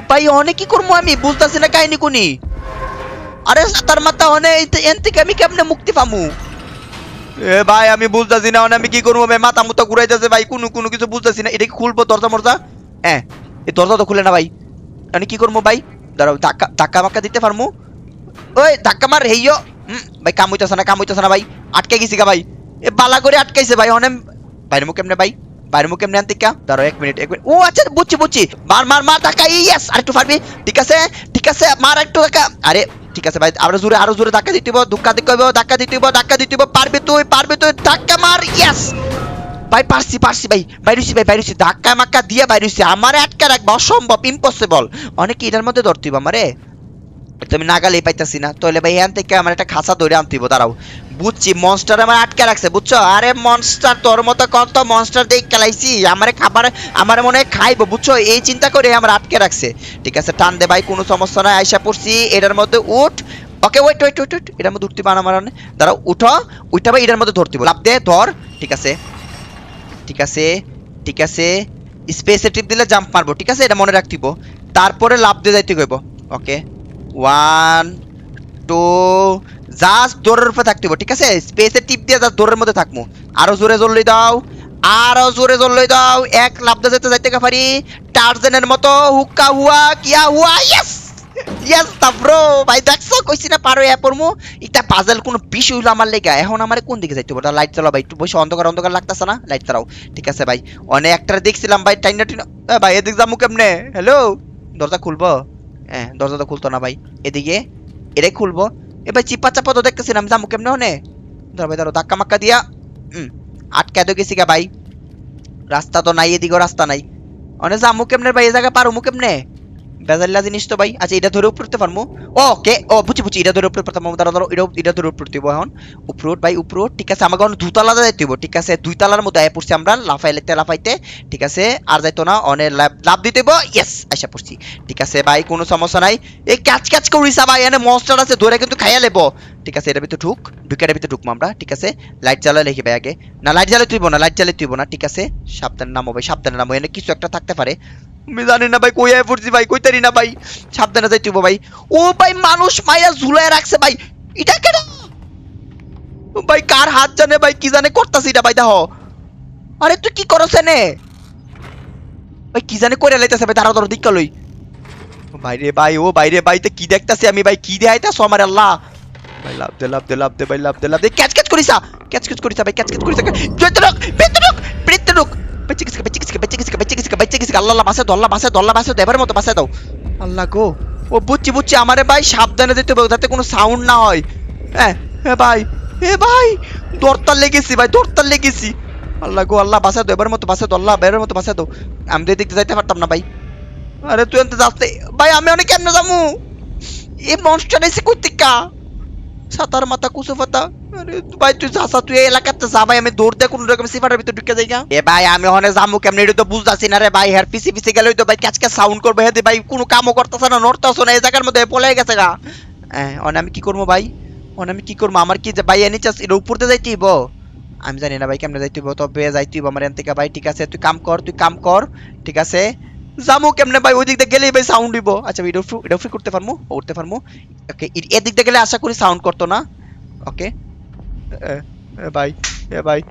ভাই, অনেক কি করবো আমি বুঝতেছি না কাহিনী কোনি, আরে তার মাথা অনেক এন থেকে আমি কেমনে মুক্তি পামু, এ ভাই আমি বুঝতেছি না আমি কি করবো ভাই, মাথা মুথা ঘুরাইতেছে ভাই, কোনো কিছু বুঝতেছি না, এটা কি খুলবো দরজা মরজা, এই দরজা তো খুলে না ভাই, আমি কি করবো ভাই, দাঁড়াও ধাক্কা মাক্কা দিতে পারমু, ওই ধাক্কা মার হেইও, ভাই কাম হইতেছে না ভাই, আটকে গেছি গা ভাই, এ বালা করে আটকাইছে ভাই, অনেক বাইরে মুখ কেমনে ভাই, বাইরে মুখ কেমনে আনতে কা, দাঁড়াও এক মিনিট, ও আচ্ছা বুঝছি, মার ধাক্কা, ইয়েস আরেকটু পারবি, ঠিক আছে মার একটু ধাক্কা, আরে ঠিক আছে ভাই, আরো জোরে ধাক্কা দিতে হবে, ধাক্কা দিতে হবে, পারবি তুই ধাক্কা মার, ইয়েস ভাই পারছি ভাই, বাইরেছি ধাক্কা মাক্কা দিয়ে বাইরেছি, আমারে আটকা রাখবা অসম্ভব, ইম্পসিবল, অনেক এটার মধ্যে ধরতে হবে আমারে, তুমি নাগালেই পাইতাছি না, তাহলে ভাই এখান থেকে আমার একটা খাঁচা ধরে আনতে হবে, দাঁড়াও বুঝছি, মনস্টার আমার আটকে রাখছে বুঝছো, আরে মনস্টার তোর মতো কত মনস্টার দিয়ে খেলাইছি, আমারে খাবার আমার মনে হয় খাইবো বুঝছো, এই চিন্তা করে আমার আটকে রাখছে, ঠিক আছে টান দে ভাই, কোনো সমস্যা নাই, আইসা পড়ছি, এটার মধ্যে উঠ, ওকে ওয়েট এটার মধ্যে উঠতে পার আমার, দাঁড়াও উঠা ভাই, এটার মধ্যে ধরতে লাভ দে, ধর, ঠিক আছে স্পেসে টিপ দিলে জাম্প মারবো, ঠিক আছে এটা মনে রাখতিব, তারপরে লাভ দিয়ে যাইতে কইব, ওকে 1 2 জাস্ট দৌড়ের উপরে থাকতে হবে, ঠিক আছে স্পেসে টিপ দিয়ে জাস্ট দৌড়ের মধ্যে থাকবো, আরো জোরে জ্বললে দাও, এক লাভ দিয়ে যাইতে পারি, টারজানের মতো, হুক্কা হুয়া কিয়া হুয়া, ইয়েস ব্রো ভাই, দেখছো কইছি না পারো পড়মু, এটা পাজল কোনো বিষয় হইলো আমার লেগা, এখন আমার কোন দিকে যাইতে হবে, লাইট চালাও ভাই, একটু বসে অন্ধকার লাগতাছে না, লাইট চালাও, ঠিক আছে ভাই, অনেক একটা দেখছিলাম ভাই, টাইনা ভাই এদিক যামু কেমনে, হ্যালো দরজা খুলবো, দরজা তো খুলতো না ভাই, এদিকে এটাই খুলবো, এ ভাই চিপা চাপা তো দেখতেছিলাম, যামু কেমনে হনে, ধরো ধাক্কা মাক্কা দিয়া, আটকা তো গেছি গা ভাই, রাস্তা তো নাই, এদিকেও রাস্তা নাই, অনেক যামু কেমনে ভাই, এই জায়গা পারমু কেমনে, বেজাল্লা জিনিস তো ভাই, আচ্ছা এটা ধরে উপরতে পারমু, ওকে ও বুঝছি এটা ধরে উপরে পারতাম, দাঁড়াও এটা ধরে উপরে দিব, এখন উপরোট ভাই উপরোট, ঠিক আছে আমাকে এখন দুতলা যাইতে হইব, ঠিক আছে দুইতলার মধ্যে আয় পড়ছি আমরা, লাফাইতে, ঠিক আছে আর যাইতো না, অনেক লাভ দিতে হইব, ইয়েস আইসা পড়ছি, ঠিক আছে ভাই কোনো সমস্যা নাই, এই ক্যাচ করিসা ভাই, এনে মনস্টার আছে ধরে কিন্তু খাইয়া লেবো, ঠিক আছে এটার ভিতরে ঢুকে ঢুকবো আমরা, ঠিক আছে লাইট জ্বালায় লিখি ভাই আগে, না লাইট জ্বালায় তুইব না, ঠিক আছে সাবধানে নামো, এনে কিছু একটা থাকতে পারে, আমি জানি না ভাই, কই আয় পড়ছি ভাই, কইতারি না ভাই, সাবধানে যাইতে হইব ভাই, ও ভাই মানুষ মাইরা ঝুলায় রাখছে ভাই, এটা কেন ভাই, কার হাত জানে ভাই, কি জানে করতাছি এটা ভাই, দেখো আরে তুই কি করছ নে ভাই, কি জানে করে লাইতাছে ভাই, দাঁড়াও দিক্কা লই, বাইরে ভাই তো কি দেখতাছি আমি ভাই, কি দেখাইতাছ আমার আল্লাহ ভাই, লাভ দে ভাই, লাভ দে, ক্যাচ করিসা ভাই, ভেতরে ঢুক বেঁচে গেছে, আল্লাহ বাসে এবার মতো বাসে দাও, আল্লাহ গো, ও বুঝছি আমারে ভাই সাবধানে যেতে হবে, যাতে কোনো সাউন্ড না হয়, ভাই এ ভাই দরতার লেগেছি ভাই, দরতার লেগেছি। আল্লাহ গো আল্লাহ, বাঁচা দাও, এবার মতো বাঁচা দাও আল্লাহ, এবার মতো বাঁচা দাও। আমি তো এদিকে যাইতে পারতাম না ভাই। আরে তুই এনতে যাচ্ছে ভাই, আমি অনেক কেমনে যামু? এই মনস্টার এসে কই থেকে? সাতার মাথা কুসু পাতা। আরে ভাই তুই যা, তুই এই এলাকাতে যা ভাই, আমি দৌড় দিয়ে কোনো রকম সিফারের ভিতর ঢুকে যাই। এ ভাই আমি অনেক যামু কেমনে এটা তো বুঝতাছি না রে ভাই। হের পিছে পিছে গেলেই তো ভাই কাজকে সাউন্ড করবে, হেদি ভাই কোনো কামও করতেছে না, নড়তেছ না, এই জায়গার মধ্যে পলে গেছে গা। অনে আমি কি করবো ভাই, অনে আমি কি করবো? আমার কি ভাই এনে চাস এটা উপরতে যাইতেইব? আমি জানি না ভাই কেমনে যাইতেইব, তবে যাইতেইব আমার এন থেকে ভাই। ঠিক আছে তুই কাম কর, তুই কাম কর। ঠিক আছে যামু কেমনে ভাই? ওই দিক দিয়ে গেলেই ভাই সাউন্ড দিব। আচ্ছা এটা ফ্রি করতে পারমু, উঠতে পারমু। ওকে এদিক দিয়ে গেলে আশা করি সাউন্ড করতো না। ওকে ভাই, এ ভাই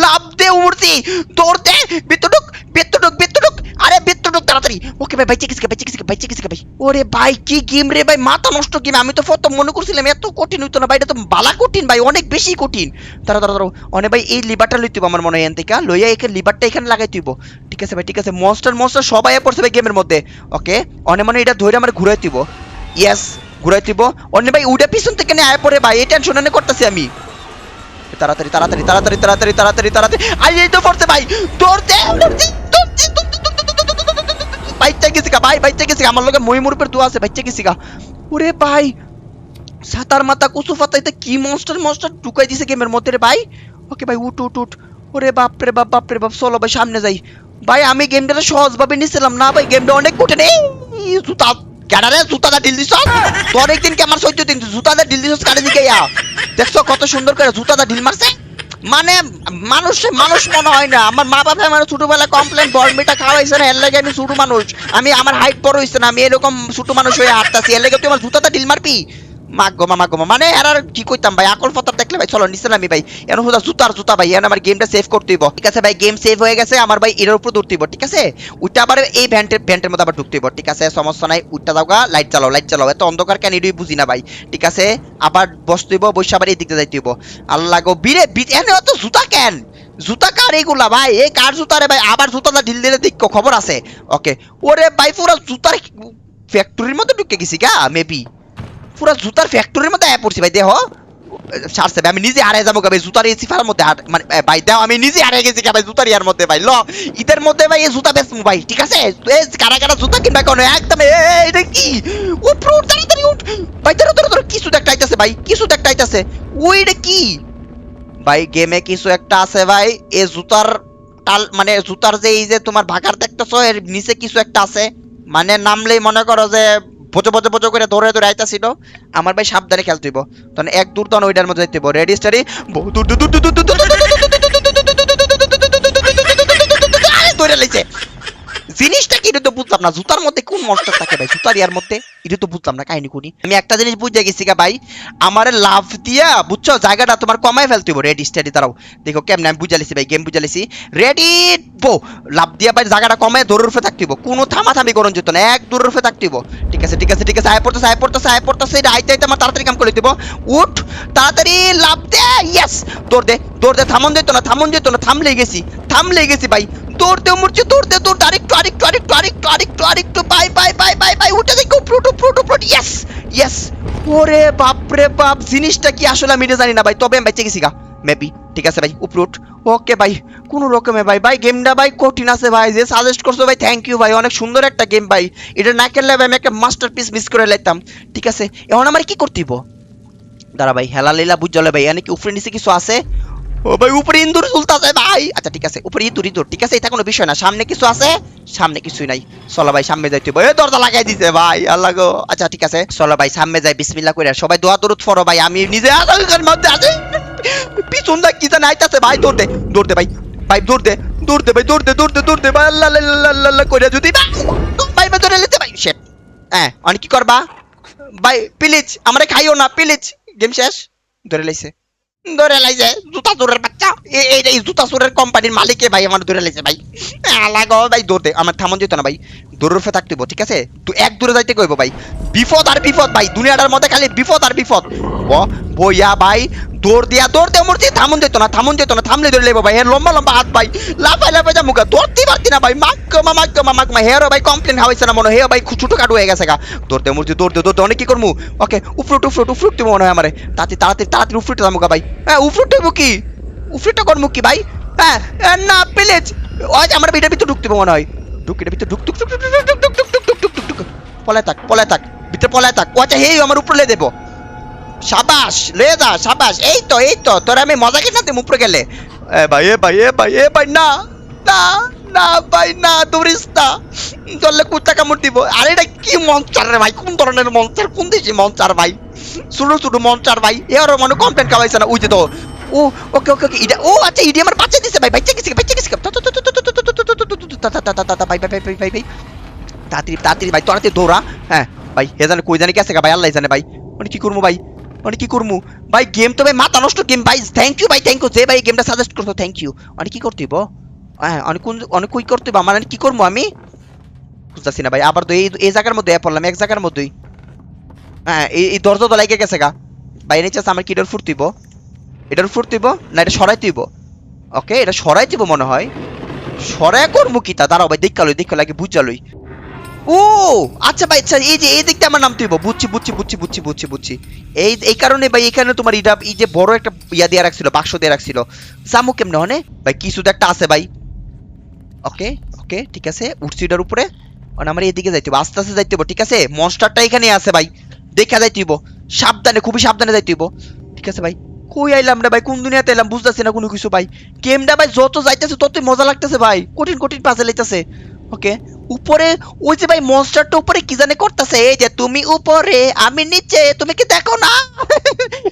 লাভ দে, উড়তি দৌড় দে, বিদ্যুৎ বিদ্যুৎ, আরে বিদ্যুৎ তাড়াতাড়ি। ওকে ভাই, বাইচে গেছে ভাই। ওরে ভাই কি গেম রে ভাই, মাথা নষ্ট গেম। আমি তো প্রথম মনে করছিলাম এত কঠিন হইতো না ভাই, এটা তো বালা কঠিন ভাই, অনেক বেশি কঠিন। দাঁড়াও অনেক ভাই, এই লিভারটা লইতে আমার মনে হয় এখান থেকে লইয়া এখানে লিভারটা এখানে লাগাই তুইব। ঠিক আছে ভাই, ঠিক আছে। মনস্টার সবাই পড়ছে ভাই গেমের মধ্যে। ওকে অনেক মানে এটা ধরে আমার ঘুরাই তুইব। ইয়েস ঘুরাই তুইব। অনেক ভাই উড়ে পিছন থেকে নিয়ে আয় পড়ে ভাই, এই টেনশন এনে করতেছি আমি। তাড়াতাড়ি আই এই তো পড়ছে ভাই, দৌড়তে বাইচা গেছি গা ভাই, বাইচা গেছি। আমার লগে মহিমুরপের দোয়া আছে, বাইচা গেছি গা। ওরে ভাই সাতার মাথা কুসু ফাতা, এটা কি মনস্টার ঢুকাই দিছে গেমের মধ্যে রে ভাই। ওকে ভাই উঠ। ওরে বাপ রে বাপ, চলো ভাই সামনে যাই ভাই। আমি গেমটা সহজ ভাবে নিছিলাম না ভাই, গেমটা অনেক কঠিন। এই জুতা গাড়ারে, জুতাটা ঢিল দিছ তো অনেকদিন কে আমার 14 দিন জুতাটা ঢিল দিছ কারে দিকে। দেখছো কত সুন্দর করে জুতাটা ঢিল মারছে। মানে মানুষ মনে হয় না। আমার মা বাবা আমার ছোটবেলা কমপ্লেন বর্মিটা খাওয়াইছে না, এর লাগে আমি ছোট মানুষ। আমি আমার হাইট বড় হইছে না, আমি এরকম ছোট মানুষ হয়ে হাঁটতাছি, এর লাগে তুই আমার জুতাটা ঢিল মারবি? মাগো মানে আর কি কইতাম ভাই, আকল ফতার দেখলে ভাই চলো নিচে নামি ভাই। এখন হুদা জুতা ভাই, এখন আমার গেমটা সেভ করতে হইব। ঠিক আছে ভাই, গেম সেভ হয়ে গেছে আমার ভাই, এর উপর দৌড়তে হইব। ঠিক আছে ওইটা আবার এই ভ্যান্টের মধ্যে আবার ঢুকতে হইব। ঠিক আছে সমস্যা নাই, উঠটা যাওগা, লাইট চালাও। এত অন্ধকার কেন এটাই বুঝি না ভাই। ঠিক আছে আবার বসতে হইব, বসে আবার এই দিকতে যাইতে হইব। আল্লাহ গো বিরে এনে অত জুতা কেন? জুতা কার এগুলা ভাই? এই কার জুতা রে ভাই? আবার জুতাটা ঢিল দিলে দেখো খবর আছে। ওকে ওরে ভাই পুরো জুতার ফ্যাক্টরির মধ্যে ঢুকে গেছি গা মেবি, পুরো জুতার ফ্যাক্টরির মধ্যে আয়া পড়ছি ভাই। দেহ ছাড়ছে ভাই, আমি নিজে হারিয়ে যাবো ভাই জুতার এই সিফার মধ্যে। মানে ভাই দেহ আমি নিজে হারিয়ে গেছি ভাই জুতার ইয়ার মধ্যে ভাই। ঈদের মধ্যে ভাই এই জুতা বেচবো ভাই। ঠিক আছে কারা জুতা কিনবা কেন একদম। এটা কি? তাড়াতাড়ি উঠ ভাই, ধরো কিছু একটা আইতাছে ভাই, কিছু একটা আইতাছে। ওইটা কি ভাই? গেমে কিছু একটা আছে ভাই, এই জুতার মানে জুতার যে এই যে তোমার ভাগার দেখতেছো এর নিচে কিছু একটা আছে। মানে নামলেই মনে করো যে বজো করে ধরে আইতাছিল। আমার ভাই সাবধানে খেলতে হইব, তখন এক দূর তখন ওইটার মধ্যে যাইতে হইব। রেডি স্টাডি ধরে লাইছে। জিনিসটা কি এটা তো বুঝলাম না, জুতার মধ্যে কোন মনস্টার থাকে ভাই জুতার ইয়ার মধ্যে? এটা তো বুঝলাম না কাহিনী কোনি। আমি একটা জিনিস বুঝে গেছি গা ভাই, আমার লাভ দিয়া বুঝছো জায়গাটা তোমার কমায় ফেলতে হইব। রেডি স্টাডি দাঁড়াও দেখো কেমনে আমি বুঝালিছি ভাই, গেম বুঝালিছি। রেডি বো লাভ দিয়া ভাই জায়গাটা কমায় দৌড়ের উপরে থাকতে হইব, কোনো থামাথামি করুন যেত না, এক দৌড়ের উপরে থাকতে হইব। ঠিক আছে আয় পড়তেছে এটা আইতে আমার তাড়াতাড়ি কাম করে দিব। উঠ তাড়াতাড়ি লাভ দে, ইয়েস দৌড় দে, থামন যেত না, থামলেই গেছি ভাই। দৌড়তে মরছে, দৌড়তে আরেকটু বাই উঠে দেখো প্রোটো ইয়েস। ওরে বাপ রে বাপ, জিনিসটা কি আসলে আমি এটা জানি না ভাই, তবে আমি বেঁচে গেছি গা মেবি। ঠিক আছে ভাই উপরুট। ওকে ভাই কোন রকমে ভাই গেমটা ভাই কঠিন আছে ভাই, যে সাজেস্ট করছো ভাই থ্যাংক ইউ ভাই, অনেক সুন্দর একটা গেম ভাই। এটা না খেললে ভাই আমি একটা মাস্টারপিস মিস করে লাইতাম। ঠিক আছে এখন আমার কি করতে হইব? দাঁড়া ভাই হেলা লীলা বুঝলে ভাই, এনে কি উপরে নিচে কিছু আছে? ও ভাই উপরে ইন্দুর ঝুলতাছে ভাই। আচ্ছা ঠিক আছে উপরে ইঁদুর। ঠিক আছে এটা কোনো বিষয় না, সামনে কিছু আছে? সামনে কিছুই নাই, চলো ভাই সামনে যাইতে হবে। দরজা লাগাই দিছে ভাই আল্লাহ গো। আচ্ছা ঠিক আছে চলো ভাই সামনে যাই, বিসমিল্লাহ করে সবাই দোয়া দরুদ পড়ো ভাই। আমি নিজে আতঙ্কের মধ্যে আছি, পিছন দা কি জানি আইতাছে ভাই। দৌড় দে ভাই দৌড় দে ভাই। আল্লাহ করে যদি ভাই ধরে নিতে ভাই শেট। অনেক কি করবা ভাই? প্লিজ আমারে খাইও না প্লিজ। গেম শেষ। ধরে লাইছে জুতা চোরের বাচ্চা। এই জুতা চোরের কোম্পানির মালিকে ভাই আমার ধরে লাইছে ভাই। লাগো ভাই দৌড় দে, আমার থামন যেত না ভাই, দৌড়ের উপরে থাকতে ঠিক আছে? তুই এক দূরে যাইতে কইব ভাই, বিপদ ভাই দুনিয়াটার মধ্যে খালি বিপদ। বইয়া ভাই দৌড় দিয়ে মরছি, থামুন যেত না থামলে ধরে লেবো ভাই, লম্বা লম্বা হাত ভাই, লাফাই যা মুখা ধরতে পারছি না ভাই, মাক হেয়ারও ভাই কমপ্লেন হয়েছে না মনে হয়, ভাই ছোটো কাটু হয়ে গেছে গা, দৌড়তে মরছি দৌড়তে অনেক কি করবো, ওকে উফরুট তুমি মনে হয় আমার, তাড়াতাড়ি উফরুটে যাবো ভাই, হ্যাঁ উফরুট হইব কি, উফরুটটা করবো কি ভাই, হ্যাঁ না প্লিজ, ওই আমার ভিতরে ভিতরে ঢুকতে মনে হয়, ঢুক পলায় থাক ভিতরে পলায় থাক, ও আচ্ছা হেই আমার উপরে লে দেবো, সাবাস লয়ে যা সাবাস, এই তো তোর আমি মজা কিনা তুই উপরে গেলে, এ ভাই না না না ভাই না, দৌড়িস না, ধরলে কুত্তা কামড় দিব, আরে এটা কি মনস্টার রে ভাই, কোন ধরনের মনস্টার, কোন দেশি মনস্টার ভাই, ছোট মনস্টার ভাই, এর মনে কমপ্লেন খাওয়াইছে না, উইতে তো ও ওকে এটা, ও আচ্ছা ইডি আমার বাচ্চা দিছে ভাই, বাচ্চা গেছে ভাই, তাড়াতাড়ি ভাই তোরাতে দৌড়া, হ্যাঁ ভাই হে জানে কই জানে গেছে ভাই, আল্লাহ জানে ভাই, মানে কি করবো ভাই, ভাই গেম তো ভাই মাথা নষ্ট গেম ভাই, থ্যাংক ইউ যে ভাই গেমটা সাজেস্ট করতো, থ্যাংক ইউ, অনেক কি করতে হইব, হ্যাঁ অনেক কই করতে হইব আমার, কি করবো আমি বুঝতেছি না ভাই, আবার তো এই জায়গার মধ্যে পড়লাম, এক জায়গার মধ্যেই, হ্যাঁ এই দরজা তো লাগে গেছে গা, বাইরে চাষ আমার কি এটার ফুটতিব, না এটা সরাইতেইব, ওকে এটা সরাইতেইব মনে হয়, সরাই করবো কি তা, দাঁড়াও ভাই দেখা লাগে বুঝালই, ও আচ্ছা ভাই, আচ্ছা এই যে এই দিকটা আমার নাম তুইব, বুঝছি, এই কারণে ভাই এখানে তোমার এটা এই যে বড় একটা ইয়া দিয়ে রাখছিল, বাক্স দিয়ে রাখছিল, জামু কেমনে হনে ভাই, কিছু তো একটা আছে ভাই, ওকে ঠিক আছে, উঠছি এটার উপরে, মানে আমার এদিকে যাইতে হবে, আস্তে আস্তে যাইতে হবে, ঠিক আছে, মনস্টারটা এখানে আছে ভাই, দেখা যাইতে হইব, খুবই সাবধানে যাইতে হইব, ঠিক আছে ভাই, কই আইলাম রে ভাই, কোন দুনিয়াতে এলাম বুঝতেছি না কোনো কিছু ভাই, গেমটা ভাই যত যাইতেছে ততই মজা লাগতেছে ভাই, কঠিন পাজেল আইতাছে, ওকে উপরে ওই যে ভাই মনস্টারটা উপরে কি জানে করতেছে, এই যে তুমি উপরে আমি নিচে, তুমি কি দেখো না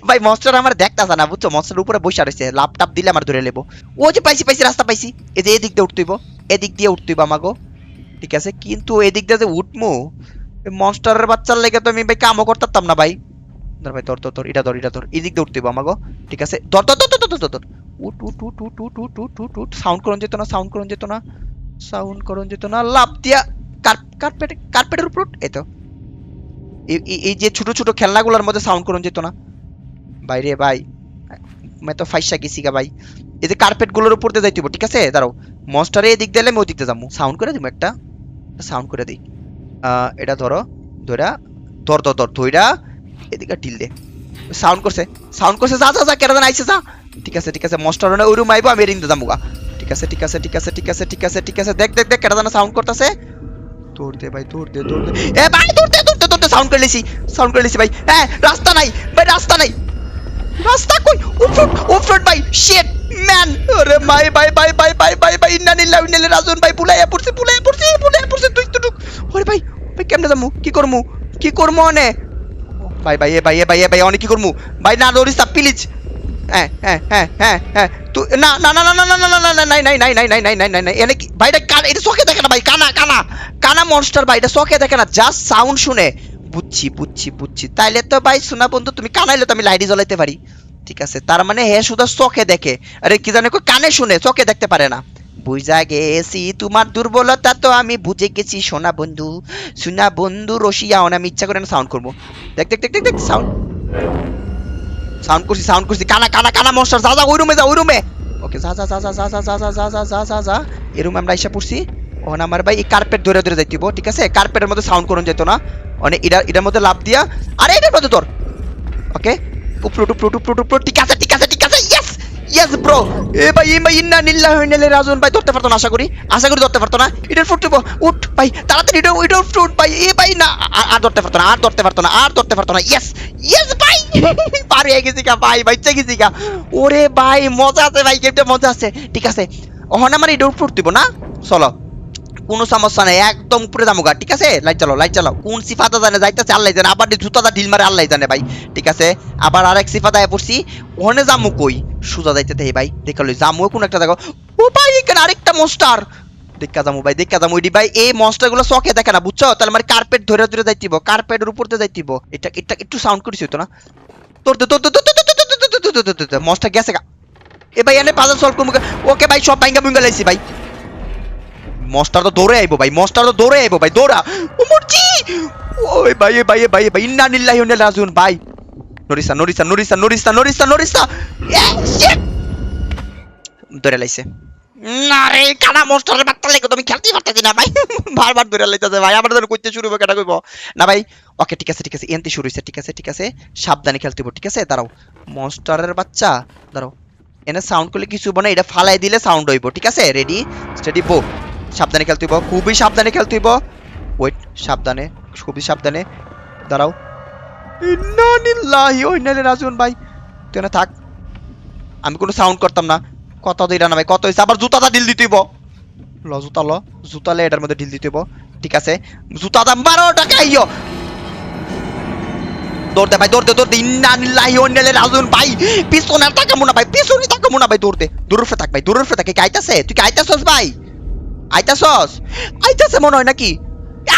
ভাই, মনস্টার আমার দেখতাছে না বুঝছো, মনস্টার উপরে বসে রয়েছে, ল্যাপটপ দিলে আমার ধরে নেবো, ও যে পাইছি রাস্তা পাইছি, এই যে এদিক দিয়ে উঠতেইব আমাগো, ঠিক আছে, কিন্তু এদিক দিয়ে যে উঠমু, মনস্টারের বাচ্চার লেগে তো আমি ভাই কামও করতাম না ভাই, ধর ভাই ধর এটা ধর এদিক দিয়ে উঠতেইব আমাগো, ঠিক আছে, ধর উঠ সাউন্ড করন যেত না, লাভ দিয়া কার্পেটের উপর, এই তো এই যে ছোট খেলনাগুলোর মধ্যে সাউন্ড করন যেত না ভাই রে ভাই, আমি তো ফাইসা গেছি গা ভাই, এই যে কার্পেট গুলোর উপর দিয়ে যাইতে হবে, ঠিক আছে, দাঁড়াও মনস্টারে এদিক দিলে আমি ওদিক দিয়ে যাবো, সাউন্ড করে দিব একটা, সাউন্ড করে দিই, এটা ধরো ধইরা এদিকে ঢিল দে, সাউন্ড করছে যা কেটে দেন আইছে যা, ঠিক আছে মনস্টার ওই রুম আইবো, আমি এরিং দিয়ে যাবো গা, ঠিক আছে দেখ কেটে দেন সাউন্ড করতেছে, দৌড় দে এ ভাই দৌড়তে সাউন্ড করে লিছি ভাই, হ্যাঁ রাস্তা নাই রাস্তা কই, উফরুট ভাই, শিট ম্যান, আরে ভাই ইন্না নিল্লাহি রাজুন ভাই, পুলাইয়া পড়ছি তুই তো ঢুক, ওরে ভাই কেমনে যামু, কি করমু অনে ভাই অনেক কি করমু ভাই, না দৌড়িস না প্লিজ, হ্যাঁ তুই না এনে কি ভাই, এটা চোখে দেখে না ভাই, কানা মনস্টার ভাই, এটা চোখে দেখে না, জাস্ট সাউন্ড শুনে, বুঝছি তাইলে তো ভাই শোনা বন্ধু, তুমি কানাইলে তো আমি লাইটই জ্বলাইতে পারি, ঠিক আছে, তার মানে হে শুধু চোখে দেখে, আরে কি জানে কানে শুনে চোখে দেখতে পারে না, বুঝা গেছি তোমার দুর্বলতা তো আমি বুঝে গেছি সোনা বন্ধু রসিয়া, আমি ইচ্ছা করে না সাউন্ড করবো, দেখ সাউন্ড করছি কানা মনস্টার, যা ওই রুমে, ওকে যা এই রুমে আমরা এসে পড়ছি, ওখানে আমার ভাই এই কার্পেট ধরে যাইতেইব, ঠিক আছে, কার্পেটের মধ্যে সাউন্ড করুন যেত না, মানে এটার মধ্যে লাভ দিয়া, আরে এটার মধ্যে তোর, ওকে উপর, ঠিক আছে ইয়েস ব্রো, এ ভাই ইন্না নিল্লাহি রাজুন ভাই, ধরতে পারতো না, আশা করি ধরতে পারতো না, এটার ফুট উঠ ভাই তাড়াতাড়ি, এটার ফুট ভাই, এ ভাই না আর ধরতে পারতো না, ইয়েস ভাই পার হয়ে গেছি গা ভাই, বাচ্চা গেছি গা, ওরে ভাই মজা আছে ভাই, গেমটা মজা আছে, ঠিক আছে, ওখানে আমার এটার ফুট দিব না, চলো কোনো সমস্যা নেই, একদম উপরে যাবো গা, ঠিক আছে, লাইট চালাও, কোন সিফাতা জানে যাইতেছে আল্লাহ জানে, আবার জুতাটা ঢিল মারে আল্লাহ জানে ভাই, ঠিক আছে, আবার আরেক সিফাতা পড়ছি, ওখানে যামু কই, সোজা যাইতে দেই ভাই, দেখালো যামু কোন একটা জায়গা, ও ভাই এখানে আরেকটা মনস্টার, দেখা যামু ওইডি ভাই, এই মনস্টার গুলো চোখে দেখে না বুঝছো, তাহলে মানে কার্পেট ধরে যাইতিব, কার্পেটের উপর দিয়ে যাইতিব, এটা একটু সাউন্ড করিস হইতো না, তোর মনস্টার গেছে গা, এ ভাই এনে পাজল সলভ করবো, ওকে ভাই সব ভাঙ্গা ভুঙ্গা লাইছি ভাই, মনস্টার তো দৌড়ে আইবো ভাই, দৌড়া ও মরছি, ওই ভাই ইন্না নিল্লাহি ওয়া ইন্না রাজিউন ভাই, নরিসা নরিসা নরিসা নরিসা নরিসা নরিসা ধরে লাইছে না রে কানা মনস্টারের বাচ্চা লাগে তুমি খেলতেই পারতেছি না ভাই বারবার ধরে লাইতেছে ভাই আবার ধরে কইতে শুরু হবে কেটা কইব না ভাই ওকে ঠিক আছে এনতে শুরু হইছে ঠিক আছে সাবধানে খেলতে হবে ঠিক আছে দাঁড়াও মনস্টারের বাচ্চা দাঁড়াও এনে সাউন্ড করলে কিছু বনে এটা ফালাই দিলে সাউন্ড হইব ঠিক আছে রেডি স্টেডি বো সাবধানে খেলতে হইব খুবই সাবধানে খেলতে হইব ওয়েট সাবধানে খুবই সাবধানে দাঁড়াও ইন্না লিল্লাহি ওয়া ইন্না ইলাইহি রাজিউন ভাই তুই না থাক আমি কোনো সাউন্ড করতাম না কত দিরা না ভাই কত হইছে আবার জুতাটা ঢিল দিতেইব জুতা লে এটার মধ্যে ঢিল দিতেইব ঠিক আছে জুতা দাম 12 টাকা আইও দৌড়তে ভাই দৌড়তে ইন্না লিল্লাহি ওয়া ইন্না ইলাইহি রাজিউন ভাই পিছনে তাকামু না ভাই পিছনে তাকামু না ভাই দৌড়তে দূরের ফে থাক ভাই দূরের ফে থাক কি আইতাছে তুই কি আইতাছস ভাই আইতাছে মনে হয় নাকি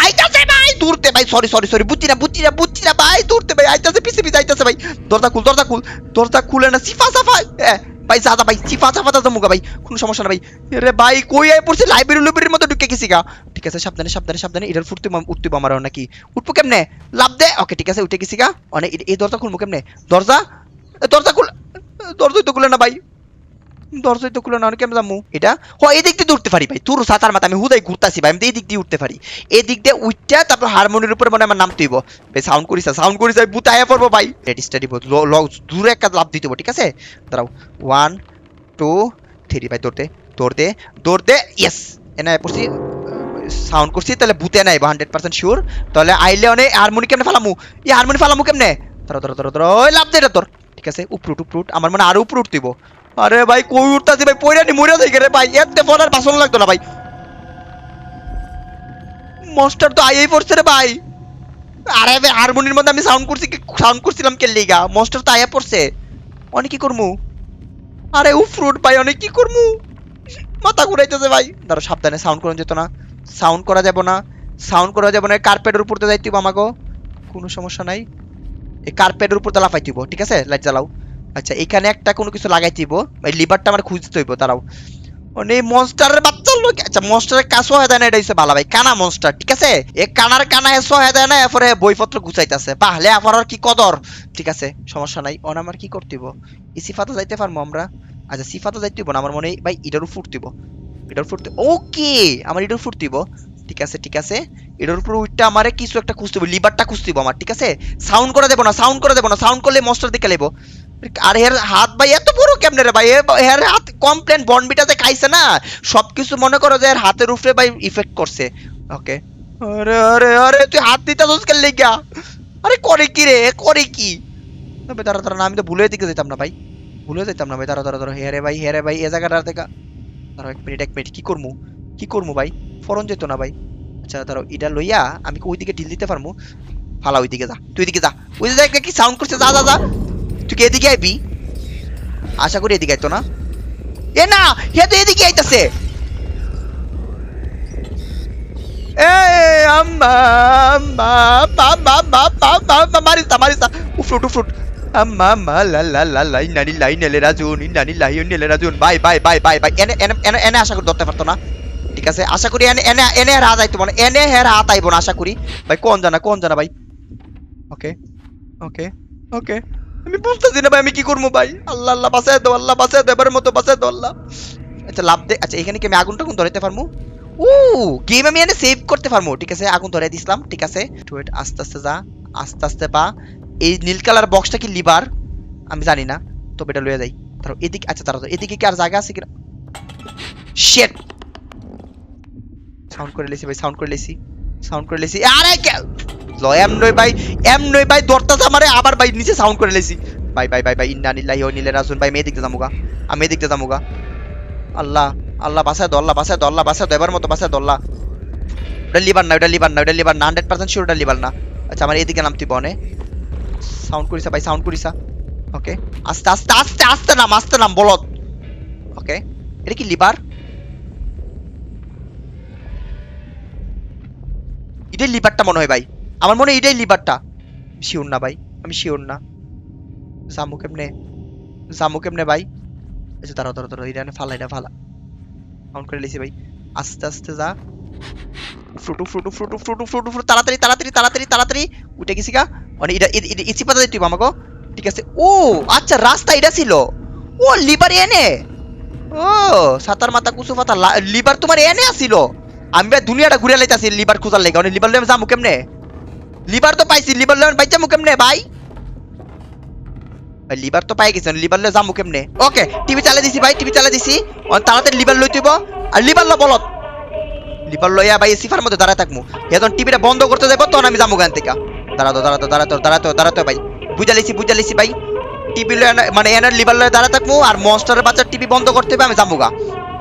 আইতাছে ভাই দূরতে ভাই সরি বুঝছি না ভাই দূরতে ভাই আইতাছে পিছে আইতাছে ভাই দরজা খুলে না সিফা সাফা ভাই জাদা ভাই সিফা সাফা দাদা মুগা ভাই কোনো সমস্যা না ভাই আরে ভাই কই আই পড়ছে লাইব্রেরির মধ্যে ঢুকে গেছি গা ঠিক আছে সাবধানে এটার উঠতে আমার নাকি উঠবো কেমনে লাভ দে ওকে ঠিক আছে উঠে গেছি গা অনেক এই দরজা খুলবো কেমনে দরজা তো খুলে না ভাই দরজাই তো খুলে না অনেক কেমন যাবো এটা এই দিক দিয়ে উঠতে পারি ভাই তোর সাতার মাথা আমি হুদাই ঘুরতাছি ভাই আমি এই দিক দিয়ে উঠতে পারি এই দিক দিয়ে উঠটা তারপর হারমোনির উপরে মনে আমার নাম তুইব ভাই সাউন্ড করিস ভাই বুতায়া পড়বো ভাই রেডি স্টাডি দূরে একটা লাভ দিতে ঠিক আছে দাঁড়াও 1 2 3 ভাই দৌড়তে ইয়েস এনে পড়ছি সাউন্ড করছি তাহলে বুতে নাই 100% শিওর তাহলে আইলে অনেক হারমোনি কেমনে ফালামু হারমোনি ফালামু কেমনে ধরো ওই লাভ দে তোর ঠিক আছে উপরুট আমার মনে আরো উপরে উঠতিব আরে ভাই কই উঠতাছি ভাই পয়রানি মরে যাই রে ভাই এতে ফোনের বাসন লাগতো না ভাই মনস্টার তো আইই পড়ছে রে ভাই আরে ভাই হারমোনির মধ্যে আমি সাউন্ড করছিলাম কে লিগা মনস্টার তো আইয়া পড়ছে অনেক কি করমু আরে উফরুট ভাই অনেক কি করমু মাথা ঘুরাইতেছে ভাই দাঁড়া সাবধানে সাউন্ড করা যেত না সাউন্ড করা যাবে না কার্পেটের উপর তো যাইতিব আমাগো কোনো সমস্যা নাই এই কার্পেটের উপর তো লাফাইতিব ঠিক আছে লাইট জ্বালাও আচ্ছা এখানে একটা কোনো কিছু লাগাইতিব ভাই লিভারটা আমার খুঁজতে হইব দাঁড়াও মানে মনস্টারের বাচ্চা লোক আচ্ছা মনস্টারের কাছে হয় না এটা হইছে ভালো ভাই কানা মনস্টার ঠিক আছে এই কানা এসো হয় না এরপরে বইপত্র গুছাইতাছে পাহলে আমার কি কদর ঠিক আছে সমস্যা নাই অন আমার কি করতিব এই সিফাতে যাইতে পারমু আমরা আচ্ছা সিফাতে যাইতিব না আমার মনে ভাই এটারও ফুটতিব ওকে আমার এটারও ফুটতিব ঠিক আছে এটার উপর উইটটা আমারে কিছু একটা খুঁজতে হবে লিভারটা খুঁজতিব আমার ঠিক আছে সাউন্ড করে দেব না সাউন্ড করলে মনস্টার দিকে লেবো আর এর হাত ভাই এত বড় কেমনে রে ভাই এর হাত কমপ্লেন বনবিটাতে খাইছে না সবকিছু মনে করো যে এর হাতের উপরে ভাই ইফেক্ট করছে ওকে আরে তুই হাত দিতে দোষ কে লাগা আরে করে কি তবে দাঁড়া না আমি তো ভুলে দিকে যেতাম না ভাই দাঁড়া হেরে ভাই এই জায়গাটা দেখা দাঁড়াও এক মিনিট কি করমু ভাই ফরন যেত না ভাই আচ্ছা দাঁড়াও এটা লইয়া আমি ওই দিকে ঢিল দিতে পারমু ফালা ওই দিকে যা তুই এদিকে যা ওই দিকে কি সাউন্ড করছে যা তুই কি এদিকে আইবি আশা করি এদিকে আইতো না না হে তো এদিকে আইতাছে মারিস উফরুট আম্মা লা ইন্নানি রাজুন ভাই এনে আশা করি ধরতে পারতো না ঠিক আছে আশা করি এনে হাত আইতো মানে এনে হের হাত আইবো না আশা করি ভাই কোন জানা ভাই ওকে আমি বুঝতেছি না ভাই আমি কি করবো ভাই আল্লাহ বাঁচায় দো এবারের মতো বাঁচায় দো আল্লাহ আচ্ছা লাভ দে আচ্ছা এখানে কি আমি আগুন ধরাইতে পারবো গেম আমি এনে সেভ করতে পারবো ঠিক আছে আগুন ধরাই দিছিলাম ঠিক আছে ওয়েট আস্তে পা এই নীল কালার বক্সটা কি লিভার আমি জানি না তবে এটা লয়ে যাই ধরো এদিকে আচ্ছা তারা এদিকে কি আর জায়গা আছে কিনা শিট সাউন্ড করে লেছি আরে এম নই ভাই দরতাছে আমারে আবার ভাই নিচে সাউন্ড করে লেছি ভাই ইন্না লিল্লাহি ওয়া ইন্না ইলাইহি রাজিউন ভাই আমি এদিকে যামুগা আল্লাহ বাঁচায় দো এবার মতো বাঁচায় দো আল্লাহ ওটা লিভার না 100% শিওর ওটা লিভার না আচ্ছা আমার এদিকে নামতি বনে সাউন্ড করিসা ওকে আস্তে নাম বলত ওকে এটা কি লিভার এটাই লিভারটা মনে হয় ভাই আমার মনে হয় এটাই লিভারটা শিওর না ভাই আমি শিওর না জামু কেমনে ভাই আচ্ছা দাঁড়াও এটা ফালা সাউন্ড করে লিছি ভাই আস্তে যা ফ্রুটু তাড়াতাড়ি উঠে গেছি গা মানে এটা ইচি পাতা দিতে আমাকে ঠিক আছে। ও আচ্ছা রাস্তা এটা ছিল। ও লিভার এনে, ও সাতার মাথা কুসু পাতা লিভার তোমার এনে আসিল। আমি ভাই দুনিয়াটা ঘুরে লাইতাছি লিভার খোঁজার লেগে, অনেক লিভার লয়ে যাবো কেমনে? লিভার তো পাইছি, লিভার লয়ে বাইচা মু কেমনে ভাই? লিভার তো পাই গেছেন, লিভার লয়ে যাবো কেমনে? ওকে টিভি চালা দিছি ভাই, টিভি চালা দিছি। তাড়াতাড়ি লিভার লই তুইব, আর লিভার লো বলত লিভার লইয়া ভাই সিফার মধ্যে দাঁড়ায় থাকবো। এখন টিভিটা বন্ধ করতে যাবো তখন আমি যাবো গান থেকে। দাঁড়াতো ভাই, বুঝা লিছি ভাই। টিভি মানে এনার লিভার লয়ে দাঁড়ায় থাকবো, আর মনস্টারের বাচ্চা টিভি বন্ধ করতে হবে, আমি যাবো গা।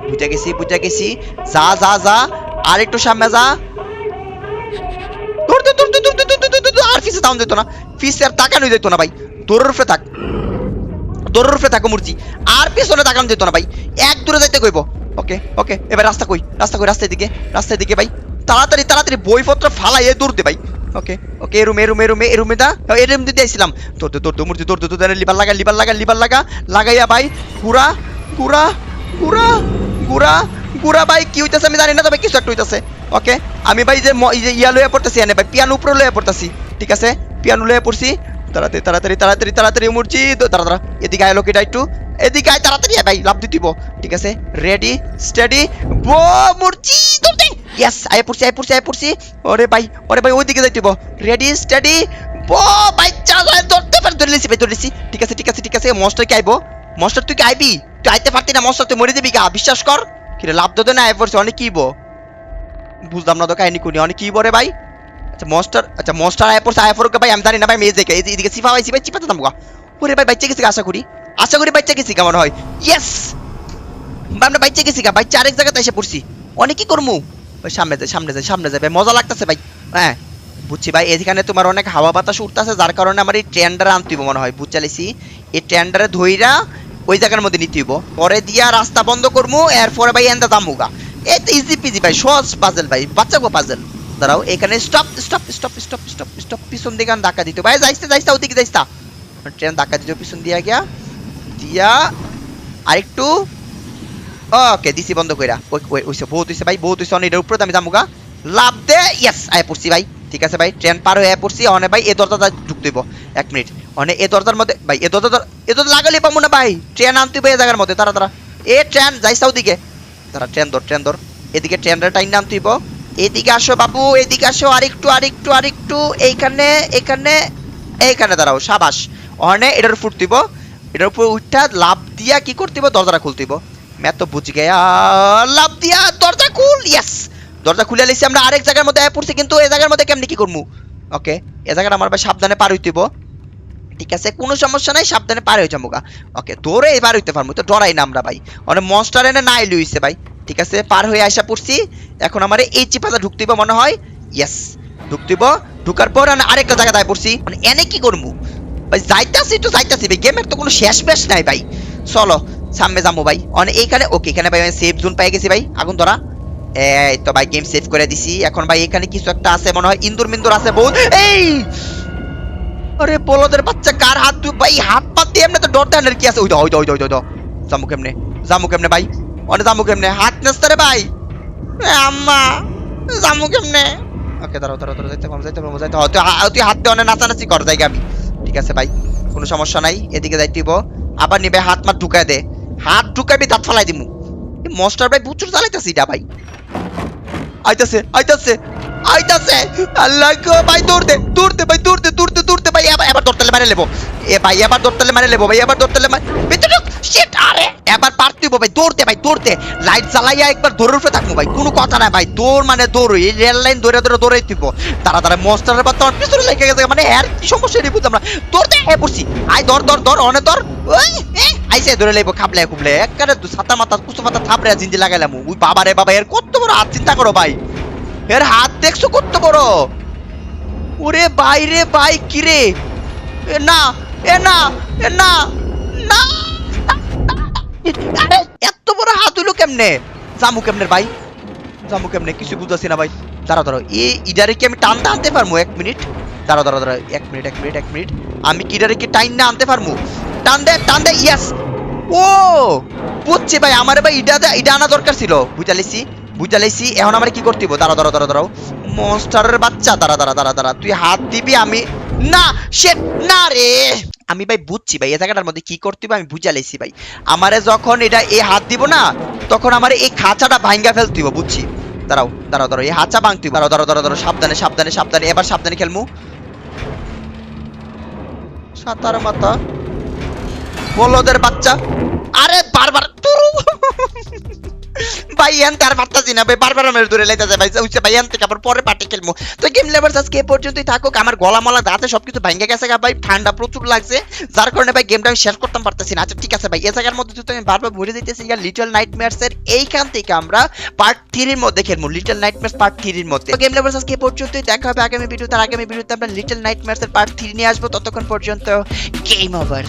বুঝা গেছি। যা যা যা, আর একটু সামনে যা। আর ফিসে দাউন যেত না, ফিসে আর তাকানো যেত না ভাই। দৌড়ের উপরে থাকো মুরজি, আর পিছনে তাকানো যেত না ভাই। এক দূরে যাইতে কইব। ওকে এবার রাস্তা কই, রাস্তার দিকে ভাই। তাড়াতাড়ি বইপত্র ফালাই দৌড় দে ভাই। ওকে এই রুমে দা, এই রুম দিতে আইছিলাম। দৌড় মুরজি দৌড় লিভার লাগা লাগাইয়া ভাই। গুড়া ভাই, কি হইতাছে আমি জানি না, তবে কিছু একটা হইতাছে। ওকে আমি ভাই যে ইয়া লইয়া পড়তেছি এনে ভাই, পিয়ানো উপরে লইয়া পড়তেছি। ঠিক আছে পিয়ানো লইয়া পড়ছি। তাড়াতাড়ি মুরজি দাঁড়া। এদিকে আয় লোকেটা একটু, এদিকে আয় তাড়াতাড়ি ভাই, লাভ দিতিব। ঠিক আছে রেডি স্টেডি বো মুরজি দৌড়তে। ইয়েস আয় পড়ছি। ওরে ভাই ওইদিকে যাইতিব। রেডি স্টেডি বো ভাই, ধরে লিছি। ঠিক আছে মনস্টার কি আইবো? মনস্টার তুই কি আইবি? তুই আইতে পারতি না মনস্টার, তুই মরে দিবি গা, বিশ্বাস কর। কিরে লাভ দে না, আয় পড়ছে অনেক কি বুঝলাম না তো কাহিনী কোনি, অনেক কি বলে ভাই। আচ্ছা মনস্টার আয় পড়ছে ভাই, আমি জানি না ভাই। মেয়ে দেখে এদিকে সিফা ভাই চিপাতে দাম গা। ওরে ভাই বাচ্চা গেছি, আশা করি বাচ্চা গেছি কেমন হয়। ইয়েস আমরা বাচ্চা গেছি গা, বাচ্চা আরেক জায়গাতে এসে পড়ছি। অনেক কি করমু ভাই, সামনে যায় ভাই, মজা লাগতেছে ভাই। হ্যাঁ বুঝছি ভাই, এখানে তোমার অনেক হাওয়া বাতাস উঠতেছে, যার কারণে আমার এই ট্রেন্ডারে আনতে মনে হয়। বুঝালিছি এই ট্রেন্ডারে ধইরা ওই জায়গার মধ্যে নিতে হইব, পরে দিয়া রাস্তা বন্ধ করবো, এরপরে ভাই এন্দা দামুগা। এই তো ইজি পিজি ভাই, সহজ পাজেল ভাই, বাচ্চা গো পাজেল। দাঁড়াও এখানে স্টপ, পিছন দিকে ধাক্কা দিতে ভাই, যাইস্তা ওদিকে যাইস্তা। ট্রেন ধাক্কা দিতে পিছন দিয়া দিয়া আরেকটু। ওকে দিছি বন্ধ কইরা। বহুত হইছে ভাই, অনেক এটার উপরে আমি যামুগা। লাভ দে, ইয়েস আয় পড়ছি ভাই। ঠিক আছে ভাই ট্রেন পার হয়ে পড়ছি। অনে ভাই এই দরজাটা ঢুকতে হইব, 1 মিনিট। অনে এই দরজার মধ্যে ভাই, এই দরজা লাগালে পাবো না ভাই, ট্রেন আনতে হইব এই জায়গার মধ্যে। তারা এ ট্রেন যাইস্তা ওদিকে, তারা ট্রেন ধর। এদিকে ট্রেনটা টাইম নামতে হইব। এদিকে আসো বাবু, এদিকে আসো, আরেকটু এইখানে দাঁড়াও, সাবাস। অনে এটার উপর দিব, এটার উপর উঠা লাভ দিয়া কি করতেইব, দরজাটা খুলতেইব। मैं तो বুঝ গয়া, লাভ দিয়া দরজা খুল। ইয়েস দরজা খুলে লাইছি আমরা, আরেক জায়গার মধ্যে আয় পড়ছি, কিন্তু এই জায়গার মধ্যে কেমনে কি করমু? ওকে এই জায়গাটা আমার ভাই সাবধানে পার হইতেইব। ঠিক আছে কোনো সমস্যা নাই, সাবধানে পার হয়ে যাবো গা। ওকে দৌড়ে এবার হইতে পারবো, তো ডরাই না আমরা ভাই। অনেক মনস্টার এনে না এলি হইছে ভাই। ঠিক আছে পার হয়ে আসা পড়ছি। এখন আমার এই চিপাটা ঢুকতেইব মনে হয়। ইয়েস ঢুকার পর আরেকটা জায়গা দায় পড়ছি। মানে এনে কি করবো ভাই, যাইতাছি ভাই, গেমের তো কোনো শেষ নাই ভাই। চলো সামনে যাবো ভাই। অনেক এইখানে ওকে, এখানে ভাই আমি সেফ জোন পাই গেছি ভাই। আগুন ধরা, এই তো ভাই গেম সেভ করে দিছি। এখন ভাই এখানে কিছু একটা আছে মনে হয়, ইন্দুর আছে বহুত। এই আরে বলদের বাচ্চা, কার হাত ভাই, হাত পা দিয়ে এমনি তো ডর দেন কি আছে। ওই জামু কেমনে ভাই, অনেক জামু কেমনে, হাত নাচতে রে ভাই। আম্মা জামু কেমনে? ওকে দাঁড়াও যাইতে তুই হাত দিয়ে অনেক নাচানাচি কর জায়গা আমি। ঠিক আছে ভাই কোনো সমস্যা নাই, এদিকে যাইতেইব। আবার নিবে হাত মাত ঢুকায় দে, হাত ঢুকাবি দাঁত ফালাই দিমু। মনস্টার ভাই বুচুর চালাইতাছি এটা ভাই। আইতাছে আল্লাহ গো ভাই, দৌড়তে ভাই। এবার দৌড়তালে মারে লেবো এ ভাই, এবার দৌড়তালে মারে ভিতরে শিট। আরে এবার পারতিব ভাই, দৌড়তে লাইট জ্বালাইয়া একবার দৌড়ের উপরে থাকবো ভাই, কোনো কথা না ভাই। দৌড় মানে দৌড়, এই রেল লাইন দৌড়াই দিব। তারা মনস্টারের বাচ্চা আমার পিছনে লেগে গেছে, মানে আর কি সমস্যা নেই বুঝলাম না। দৌড়তে পড়ছি, আয় ধর অনেক ধর। আইসে ধরে লাইব খাবলে একবারে ছাতা মাথা কুচু মাথা থাপড়ে জিঞ্জি লাগাইলাম। ওই বাবা রে বাবা, এর কত বড় হাত, চিন্তা করো ভাই, এর হাত দেখছো কত বড়। ওরে ভাই রে ভাই, কি রে, না এত বড় হাত হইলো কেমনে? জামু কেমনে কিছু বুঝতেছি না ভাই। দাঁড়াও এই ইডারে কি আমি টানতে আনতে পারবো? 1 মিনিট দাঁড়াও 1 মিনিট। আমি কি ইডারে কি টাইন না আনতে পারবো? টান দে ইয়েস। ও বুঝছি ভাই, আমার ভাই এটা আনা দরকার ছিল। বুঝালাইছি। এখন আমার কি করতে হবে? দাঁড়াও মনস্টারের বাচ্চা, দাঁড়া তুই হাত দিবি, আমি না শেট না রে। আমি ভাই বুঝছি ভাই এই জায়গাটার মধ্যে কি করতে হবে আমি বুঝা লাইছি ভাই। আমারে যখন এটা এই হাত দিব না তখন আমার এই খাঁচাটা ভাঙ্গা ফেলতে হবে, বুঝছি। দাঁড়াও দাঁড়াও দাঁড়াও, এই হাঁচা ভাঙতে হবে। দাঁড়াও দাঁড়াও দাঁড়াও দাঁড়াও, সাবধানে সাবধানে সাবধানে, এবার সাবধানে খেলমু। সাতার মাথা বলদের বাচ্চা, আরে বারবার তুরু। ভাই এনতে আর পারতাছি না ভাই, বারবার আমার দূরে লাইতাছে ভাই। হইছে ভাই এনতে আবার পরে পার্টি খেলমু। তো গেম লেভার্স আজকে এই পর্যন্তই থাকুক। আমার গলা মলা দাঁতে সবকিছু ভাঙ্গে গেছে গা ভাই, ঠান্ডা প্রচুর লাগছে, যার কারণে ভাই গেমটা আমি শেষ করতে পারতেছি না। আচ্ছা ঠিক আছে ভাই, এই জায়গার মধ্যে যদি আমি বারবার ভরে দিতেছি লিটল নাইটমেয়ারস এর এইখান থেকে আমরা পার্ট 3 এর মধ্যে খেলমু, লিটল নাইটমেয়ারস পার্ট 3 এর মধ্যে। তো গেম লেভার্স আজকে এই পর্যন্তই, দেখা হবে আগামী ভিডিওতে। আগামী ভিডিওতে আমরা লিটল নাইটমেয়ারস এর পার্ট 3 নিয়ে আসবো। ততক্ষণ পর্যন্ত গেম ওভার।